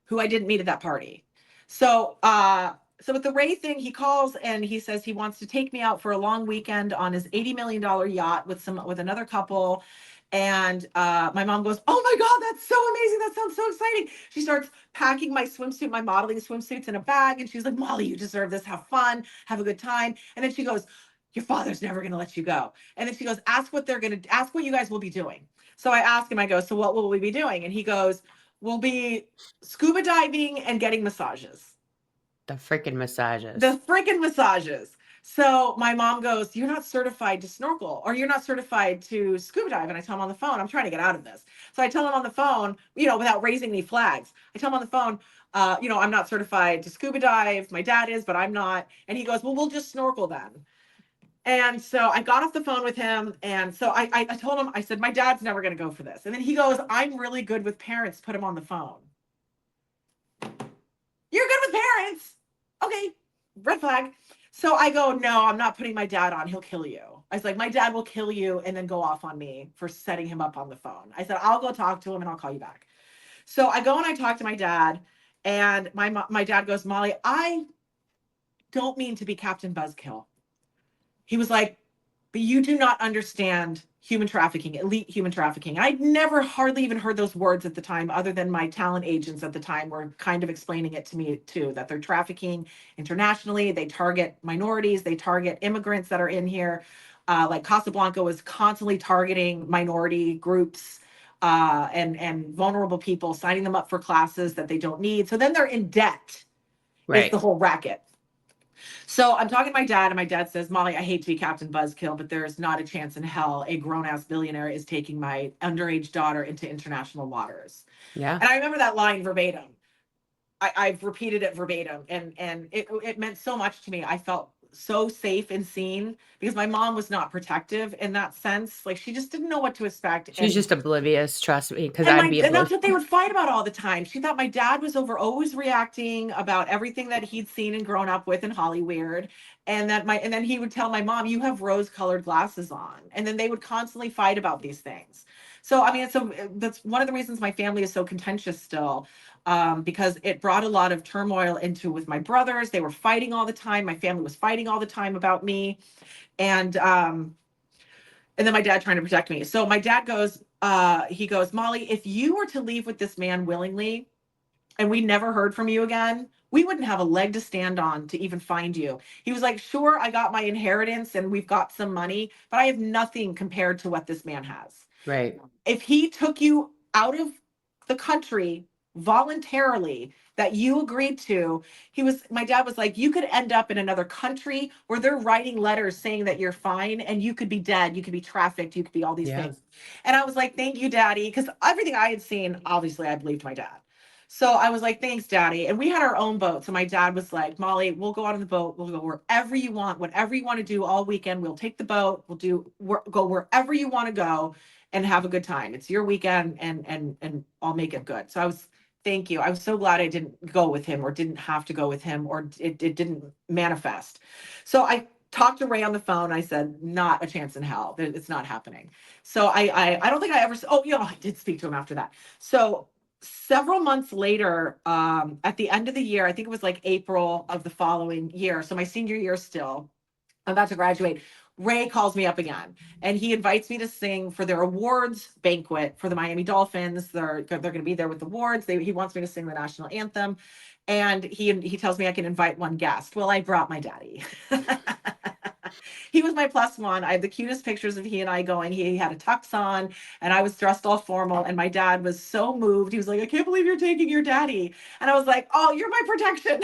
who I didn't meet at that party. So with the Ray thing, he calls and he says he wants to take me out for a long weekend on his $80 million yacht with another couple. And my mom goes, "Oh my God, that's so amazing. That sounds so exciting." She starts packing my swimsuit, my modeling swimsuits in a bag. And she's like, "Molly, you deserve this. Have fun, have a good time." And then she goes, "Your father's never going to let you go." And then she goes, ask what you guys will be doing." So I ask him, I go, "So what will we be doing?" And he goes, "We'll be scuba diving and getting massages." The freaking massages. The freaking massages. So my mom goes, "You're not certified to snorkel or you're not certified to scuba dive." And I tell him on the phone, I'm trying to get out of this. So I tell him on the phone, without raising any flags, I tell him on the phone, "I'm not certified to scuba dive. My dad is, but I'm not." And he goes, "Well, we'll just snorkel then." And so I got off the phone with him. And so I told him, I said, "My dad's never going to go for this." And then he goes, "I'm really good with parents. Put him on the phone." "You're good with parents?" Okay, red flag. So I go, "No, I'm not putting my dad on. He'll kill you." I was like, "My dad will kill you and then go off on me for setting him up on the phone." I said, "I'll go talk to him and I'll call you back." So I go and I talk to my dad, and my dad goes, "Molly, I don't mean to be Captain Buzzkill." He was like, "But you do not understand human trafficking, elite human trafficking." I'd never hardly even heard those words at the time, other than my talent agents at the time were kind of explaining it to me too, that they're trafficking internationally. They target minorities, they target immigrants that are in here. Like Casablanca was constantly targeting minority groups. and vulnerable people, signing them up for classes that they don't need. So then they're in debt, is the Right. whole racket. So I'm talking to my dad, and my dad says, Molly, I hate to be Captain Buzzkill, but there's not a chance in hell a grown ass billionaire is taking my underage daughter into international waters. Yeah. And I remember that line verbatim. I've repeated it verbatim, and it meant so much to me. I felt so safe and seen because my mom was not protective in that sense. Like, she just didn't know what to expect. She's just oblivious, trust me, because And I'd my be and that's oblivious. what they would fight about all the time. She thought my dad was over always reacting about everything that he'd seen and grown up with in Hollywood. And then he would tell my mom, you have rose-colored glasses on. And then they would constantly fight about these things. So I mean, that's one of the reasons my family is so contentious still, because it brought a lot of turmoil into with my brothers. They were fighting all the time. My family was fighting all the time about me. And then my dad trying to protect me. So my dad goes, he goes, Molly, if you were to leave with this man willingly and we never heard from you again, we wouldn't have a leg to stand on to even find you. He was like, sure, I got my inheritance and we've got some money, but I have nothing compared to what this man has. Right. If he took you out of the country voluntarily that you agreed to, my dad was like, you could end up in another country where they're writing letters saying that you're fine and you could be dead, you could be trafficked, you could be all these Yeah. things. And I was like, thank you, daddy. Because everything I had seen, obviously, I believed my dad. So I was like, thanks, daddy. And we had our own boat. So my dad was like, Molly, we'll go out on the boat. We'll go wherever you want, whatever you want to do all weekend. We'll take the boat. Go wherever you want to go and have a good time. It's your weekend, and I'll make it good. So thank you. I was so glad I didn't go with him or didn't have to go with him or it didn't manifest. So I talked to Ray on the phone. I said, not a chance in hell. It's not happening. So I don't think I ever, oh, yeah, I did speak to him after that. So several months later, at the end of the year, I think it was like April of the following year. So my senior year still, I'm about to graduate. Ray calls me up again and he invites me to sing for their awards banquet for the Miami Dolphins. They're going to be there with the awards. He wants me to sing the national anthem. And he tells me I can invite one guest. Well, I brought my daddy. He was my plus one. I have the cutest pictures of he and I going. He had a tux on and I was dressed all formal. And my dad was so moved. He was like, I can't believe you're taking your daddy. And I was like, oh, you're my protection.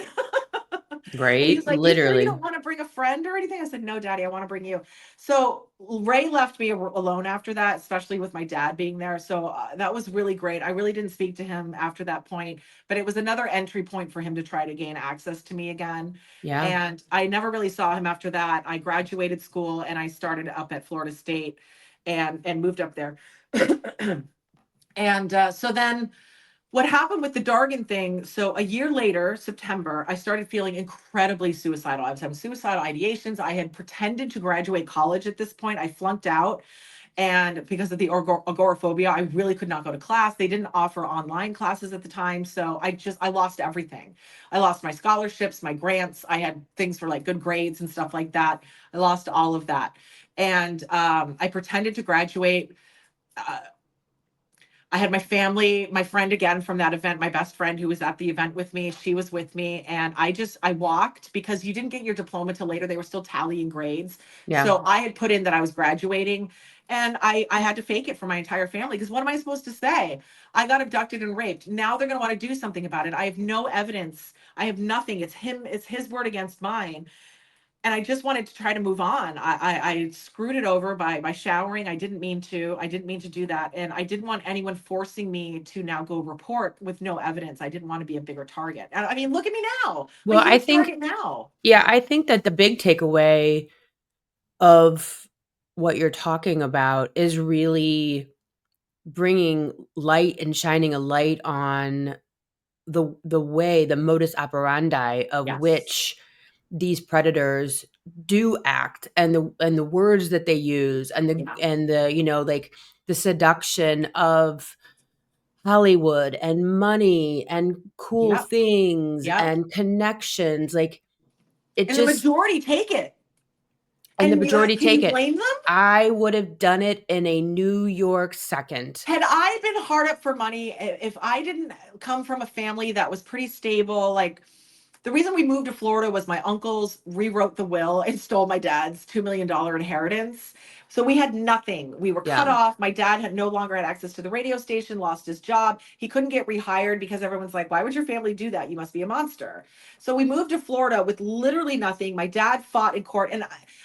And he Right. was like, you sure you Literally. don't want to bring a friend or anything? I said, no, daddy, I want to bring you. So Ray left me alone after that, especially with my dad being there. So that was really great. I really didn't speak to him after that point, but it was another entry point for him to try to gain access to me again. Yeah. And I never really saw him after that. I graduated school and I started up at Florida State and moved up there. And so then what happened with the Dargan thing, so a year later, September, I started feeling incredibly suicidal. I was having suicidal ideations. I had pretended to graduate college at this point. I flunked out. And because of the agoraphobia, I really could not go to class. They didn't offer online classes at the time. So I lost everything. I lost my scholarships, my grants. I had things for like good grades and stuff like that. I lost all of that. And I pretended to graduate. Uh, I had my family, my friend again from that event, my best friend who was at the event with me. She was with me. And I walked because you didn't get your diploma till later. They were still tallying grades. Yeah. So I had put in that I was graduating and I had to fake it for my entire family. Because what am I supposed to say? I got abducted and raped. Now they're going to want to do something about it. I have no evidence. I have nothing. It's his word against mine and I just wanted to try to move on. I screwed it over by showering. I didn't mean to. I didn't mean to do that, and I didn't want anyone forcing me to now go report with no evidence. I didn't want to be a bigger target. And I mean, look at me now, a Well, I huge think, target now. yeah, I think that the big takeaway of what you're talking about is really bringing light and shining a light on the modus operandi of Yes. which these predators do act and the words that they use Yeah. and the like the seduction of Hollywood and money and cool Yep. things Yep. and connections like it And the just majority take it. and the And majority can take you it. blame them? I would have done it in a New York second. Had I been hard up for money, if I didn't come from a family that was pretty stable, like the reason we moved to Florida was my uncles rewrote the will and stole my dad's $2 million inheritance. So we had nothing. We were cut Yeah. off. My dad had no longer had access to the radio station, lost his job. He couldn't get rehired because everyone's like, why would your family do that? You must be a monster. So we moved to Florida with literally nothing. My dad fought in court, and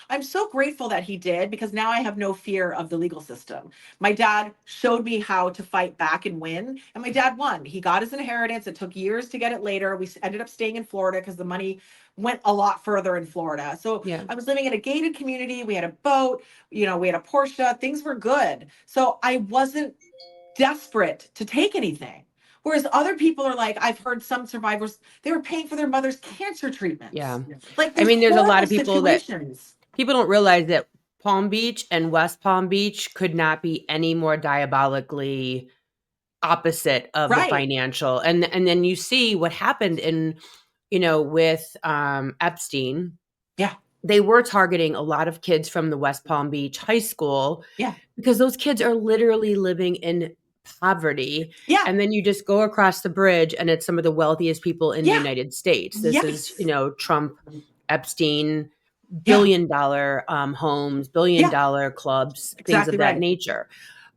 I'm so grateful that he did, because now I have no fear of the legal system. My dad showed me how to fight back and win, and my dad won. He got his inheritance. It took years to get it later. We ended up staying in Florida because the money went a lot further in Florida. So Yeah. I was living in a gated community. We had a boat, we had a Porsche, things were good. So I wasn't desperate to take anything. Whereas other people are like, I've heard some survivors, they were paying for their mother's cancer treatments. Yeah. Like I there's mean, there's a lot horrible of people that situations. people don't realize that Palm Beach and West Palm Beach could not be any more diabolically opposite of the Right. financial. And then you see what happened in, with Epstein. Yeah. They were targeting a lot of kids from the West Palm Beach high school Yeah. because those kids are literally living in poverty. Yeah. And then you just go across the bridge and it's some of the wealthiest people in the Yeah. United States. This is, Yes. Trump, Epstein, Yeah. billion-dollar homes, billion Yeah. dollar clubs, things Exactly of that right. nature.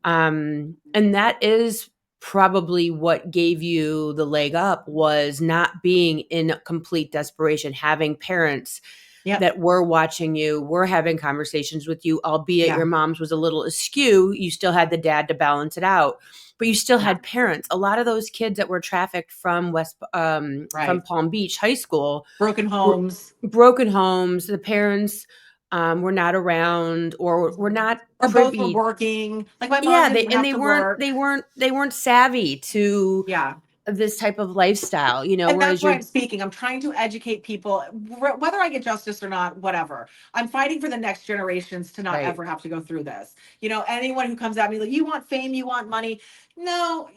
And that is probably what gave you the leg up, was not being in complete desperation, having parents Yep. that were watching you, were having conversations with you, albeit Yeah. your mom's was a little askew. You still had the dad to balance it out, but you still Yeah. had parents. A lot of those kids that were trafficked from from Right. Palm Beach High School Broken were homes. broken homes. The parents were not around or were not Or both were privy. working. Like my mom Yeah, didn't and have they to weren't work. savvy to Yeah. this type of lifestyle, And that's whereas why you're I'm speaking. I'm trying to educate people, whether I get justice or not, whatever. I'm fighting for the next generations to not right. ever have to go through this. Anyone who comes at me like, you want fame, you want money. No,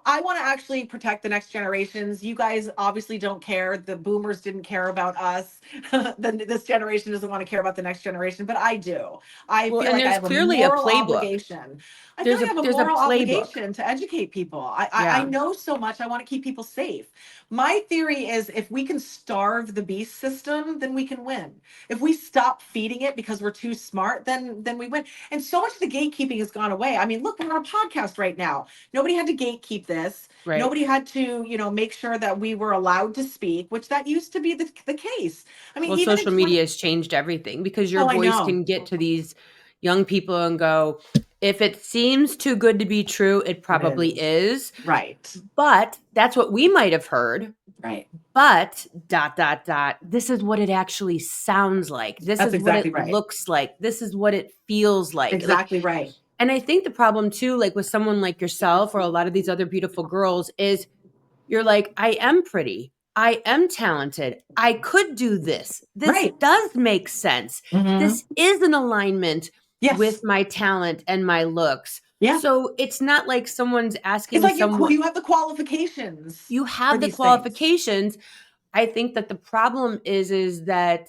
I want to actually protect the next generations. You guys obviously don't care. The boomers didn't care about us. This generation doesn't want to care about the next generation, but I do. I Well, feel and like I there's have a clearly a moral playbook. obligation. I feel like I have a There's a moral playbook. obligation to educate people. I Yeah, know so much. I want to keep people safe. My theory is if we can starve the beast system, then we can win. If we stop feeding it because we're too smart, then we win. And so much of the gatekeeping has gone away. I mean, look, we're on a podcast right now. Nobody had to gatekeep this. right. Nobody had to, make sure that we were allowed to speak, which that used to be the case. I mean, Well, even in social 20, media has changed everything because your oh, I voice know. can get to these young people and go, if it seems too good to be true, it It probably is. is. Right. But that's what we might have heard. Right. But dot dot dot, this is what it actually sounds like. This That's is what it exactly right. looks like. This is what it feels like. Exactly right. And I think the problem too, like with someone like yourself or a lot of these other beautiful girls, is you're like, I am pretty. I am talented. I could do this. This Right. does make sense. Mm-hmm. This is in alignment with Yes. my talent and my looks. Yeah. So it's not like someone's It's asking like someone, you have the qualifications you for have the these things. qualifications. I think that the problem is that,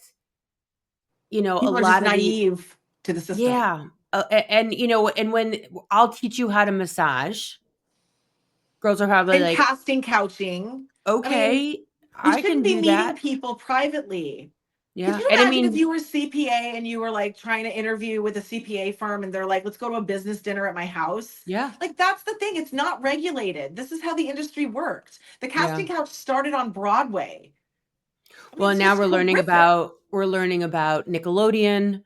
a People are just lot of the, naive to the system. yeah. And, and when I'll teach you how to massage, girls are probably And like, casting couching. I mean, okay, we I shouldn't can be do meeting that. people privately. Could Yeah. you And I imagine if mean, you were CPA and you were like trying to interview with a CPA firm and they're like, let's go to a business dinner at my house? yeah. Like, that's the thing. It's not regulated. This is how the industry worked. The Yeah. casting couch started on Broadway. I mean, Well, it's now just horrific. we're learning about Nickelodeon.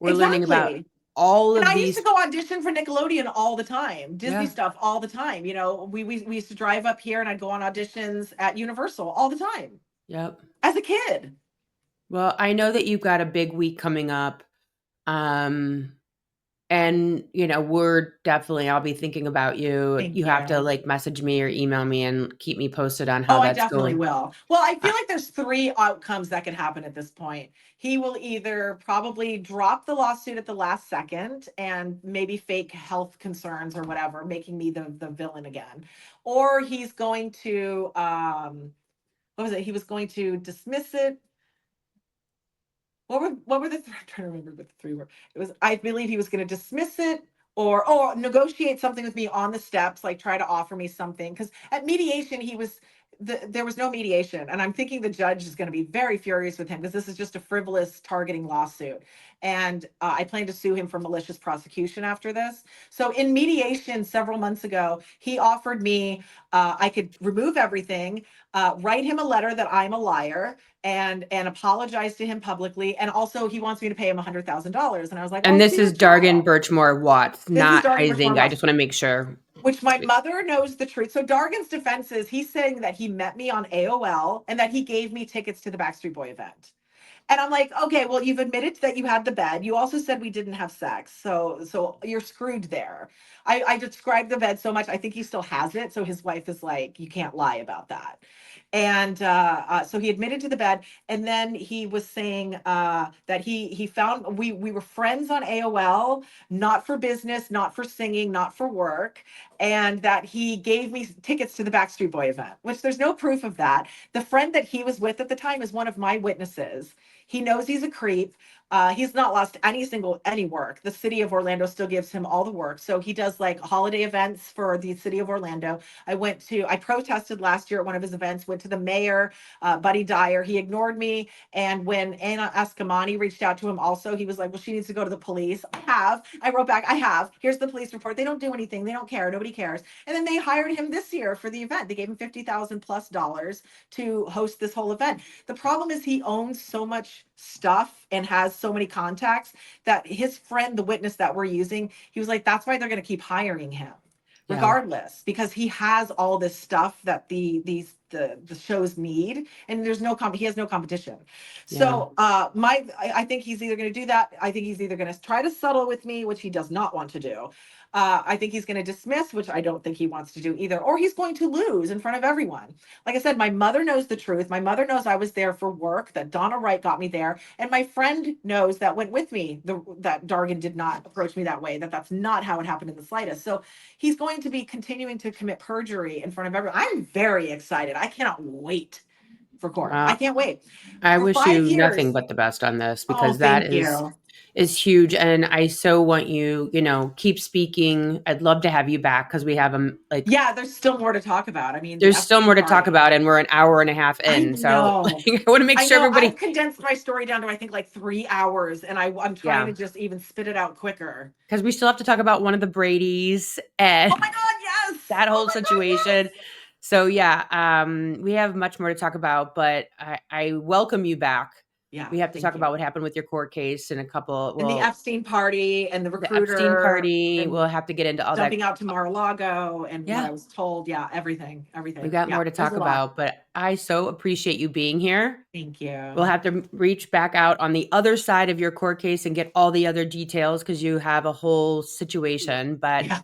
We're learning about Exactly. all And of I used to these. go audition for Nickelodeon all the time, Disney Yeah. stuff all the time. We used to drive up here and I'd go on auditions at Universal all the time Yep. as a kid. Well, I know that you've got a big week coming up. Um and we're definitely, I'll be thinking about you. Thank You have to you. like message me or email me and keep me posted on how Oh, I that's definitely going. will. Well, I Uh, feel like there's three outcomes that could happen at this point. He will either probably drop the lawsuit at the last second and maybe fake health concerns or whatever, making me the villain again. Or he's going to what was it? He was going to dismiss it. What were the I'm trying to remember what the three were. It was, I believe he was going to dismiss it or negotiate something with me on the steps, like try to offer me something. Because at mediation, he was there was no mediation, and I'm thinking the judge is going to be very furious with him because this is just a frivolous targeting lawsuit, and I plan to sue him for malicious prosecution after this. So in mediation several months ago, he offered me I could remove everything, write him a letter that I'm a liar, and apologize to him publicly, and also he wants me to pay him $100,000, and I was like, And I'll this see you is at Dargan trial. Birchmore Watts, This is not Dargan Heising. I Reform, just want to make sure. which my mother knows the truth. So Dargan's defense is he's saying that he met me on AOL and that he gave me tickets to the Backstreet Boy event. And I'm like, okay, well, you've admitted that you had the bed. You also said we didn't have sex. So you're screwed there. I described the bed so much. I think he still has it. So his wife is like, you can't lie about that. And so he admitted to the bed. And then he was saying that he found we were friends on AOL, not for business, not for singing, not for work, and that he gave me tickets to the Backstreet Boy event, which there's no proof of that. The friend that he was with at the time is one of my witnesses. He knows he's a creep. He's not lost any work. The city of Orlando still gives him all the work. So he does like holiday events for the city of Orlando. I protested last year at one of his events, went to the mayor, Buddy Dyer. He ignored me. And when Anna Escamani reached out to him also, he was like, well, she needs to go to the police. I wrote back, I have. Here's the police report. They don't do anything. They don't care. Nobody cares. And then they hired him this year for the event. They gave him $50,000+ to host this whole event. The problem is he owns so much stuff and has so many contacts that his friend, the witness that we're using, he was like, that's why they're going to keep hiring him Yeah. regardless, because he has all this stuff that the shows need, and he has no competition. Yeah. So I think he's either going to do that. I think he's either going to try to settle with me, which he does not want to do. I think he's going to dismiss, which I don't think he wants to do either, or he's going to lose in front of everyone. Like I said, my mother knows the truth. My mother knows I was there for work, that Donna Wright got me there. And my friend knows that went with me, that Dargan did not approach me that way, that's not how it happened in the slightest. So he's going to be continuing to commit perjury in front of everyone. I'm very excited. I cannot wait for court. I Uh, can't wait. I For wish five you nothing years. but the best on this Oh, because that thank you. is huge. And I so want you, keep speaking. I'd love to have you back because we have like Yeah, there's still more to talk about. I mean, the there's still Epstein more to talk party. about, and we're an hour and a half I in. So know. like, I want to make I sure know. I've everybody, condensed my story down to I think like 3 hours, and I'm trying yeah, to just even spit it out quicker. because we still have to talk about one of the Bradys Oh and my God, yes. that Oh whole my God, situation. yes. So yeah, we have much more to talk about, but I welcome you back. Yeah, We have to talk thank about you. what happened with your court case and a couple. And the Well, Epstein party and the the Epstein recruiter party. and We'll have to get into all that. jumping out to Mar-a-Lago and what Yeah, I was told. Yeah, everything, we everything. got Yeah, more to there's talk a lot. about, but I so appreciate you being here. Thank We'll you. have to reach back out on the other side of your court case and get all the other details because you have a whole situation. But Yeah.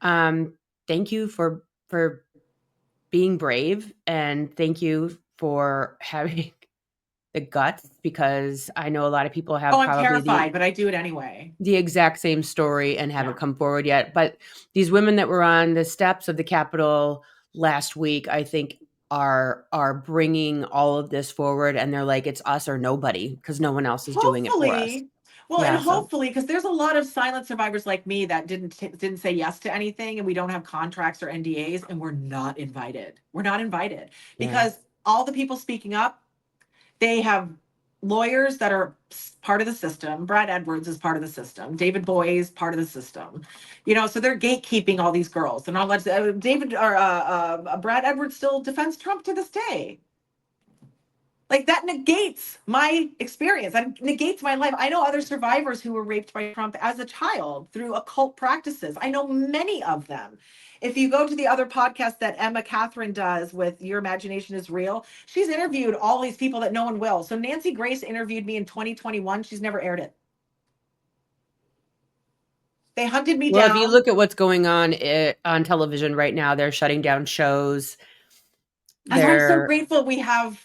um, thank you for being brave, and thank you for having the guts because I know a lot of people have Oh, I'm probably terrified, but I do it anyway. the exact same story and haven't Yeah. come forward yet. But these women that were on the steps of the Capitol last week, I think are bringing all of this forward, and they're like, it's us or nobody because no one else is doing it for us. Hopefully, well, and Yeah. So hopefully, because there's a lot of silent survivors like me that didn't say yes to anything, and we don't have contracts or NDAs, and we're not invited. We're not invited yeah. because all the people speaking up, they have lawyers that are part of the system. Brad Edwards is part of the system. David Boy is part of the system. So they're gatekeeping all these girls. They're not letting David or Brad Edwards still defends Trump to this day. Like that negates my experience. That negates my life. I know other survivors who were raped by Trump as a child through occult practices. I know many of them. If you go to the other podcast that Emma Catherine does with Your Imagination is Real, she's interviewed all these people that no one will. So Nancy Grace interviewed me in 2021. She's never aired it. They hunted me Well, if you down. look at what's going on on television right now, they're shutting down shows. That's why I'm so They're grateful we have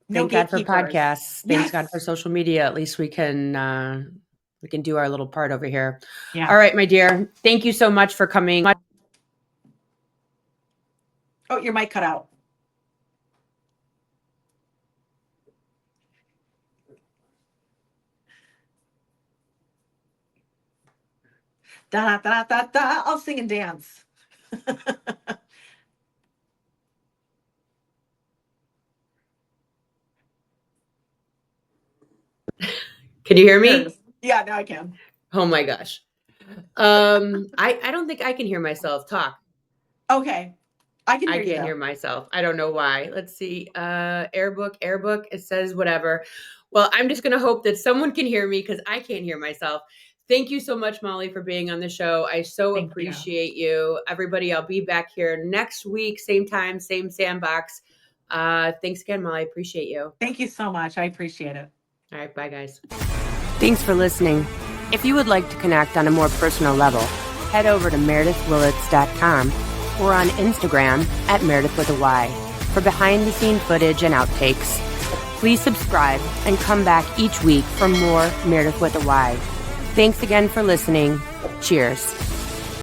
no Thank God for gatekeepers. podcasts. Thanks God for Yes. social media. At least we can do our little part over here. Yeah. All right, my dear. Thank you so much for coming. Oh, your mic cut out. Da da da da da. I'll sing and dance. Can you hear There it me? is. Yeah, now I can. Oh my gosh. I don't think I can hear myself talk. Okay. I can I hear you can't though. hear myself. I don't know why. Let's see. Airbook. It says whatever. Well, I'm just going to hope that someone can hear me because I can't hear myself. Thank you so much, Molly, for being on the show. I so Thank you. appreciate you. Everybody, I'll be back here next week, same time, same sandbox. Thanks again, Molly. Appreciate you. Thank you so much. I appreciate it. All right. Bye, guys. Thanks for listening. If you would like to connect on a more personal level, head over to meredythwillits.com or on Instagram at Meredyth with a Y for behind-the-scene footage and outtakes. Please subscribe and come back each week for more Meredyth with a Y. Thanks again for listening. Cheers.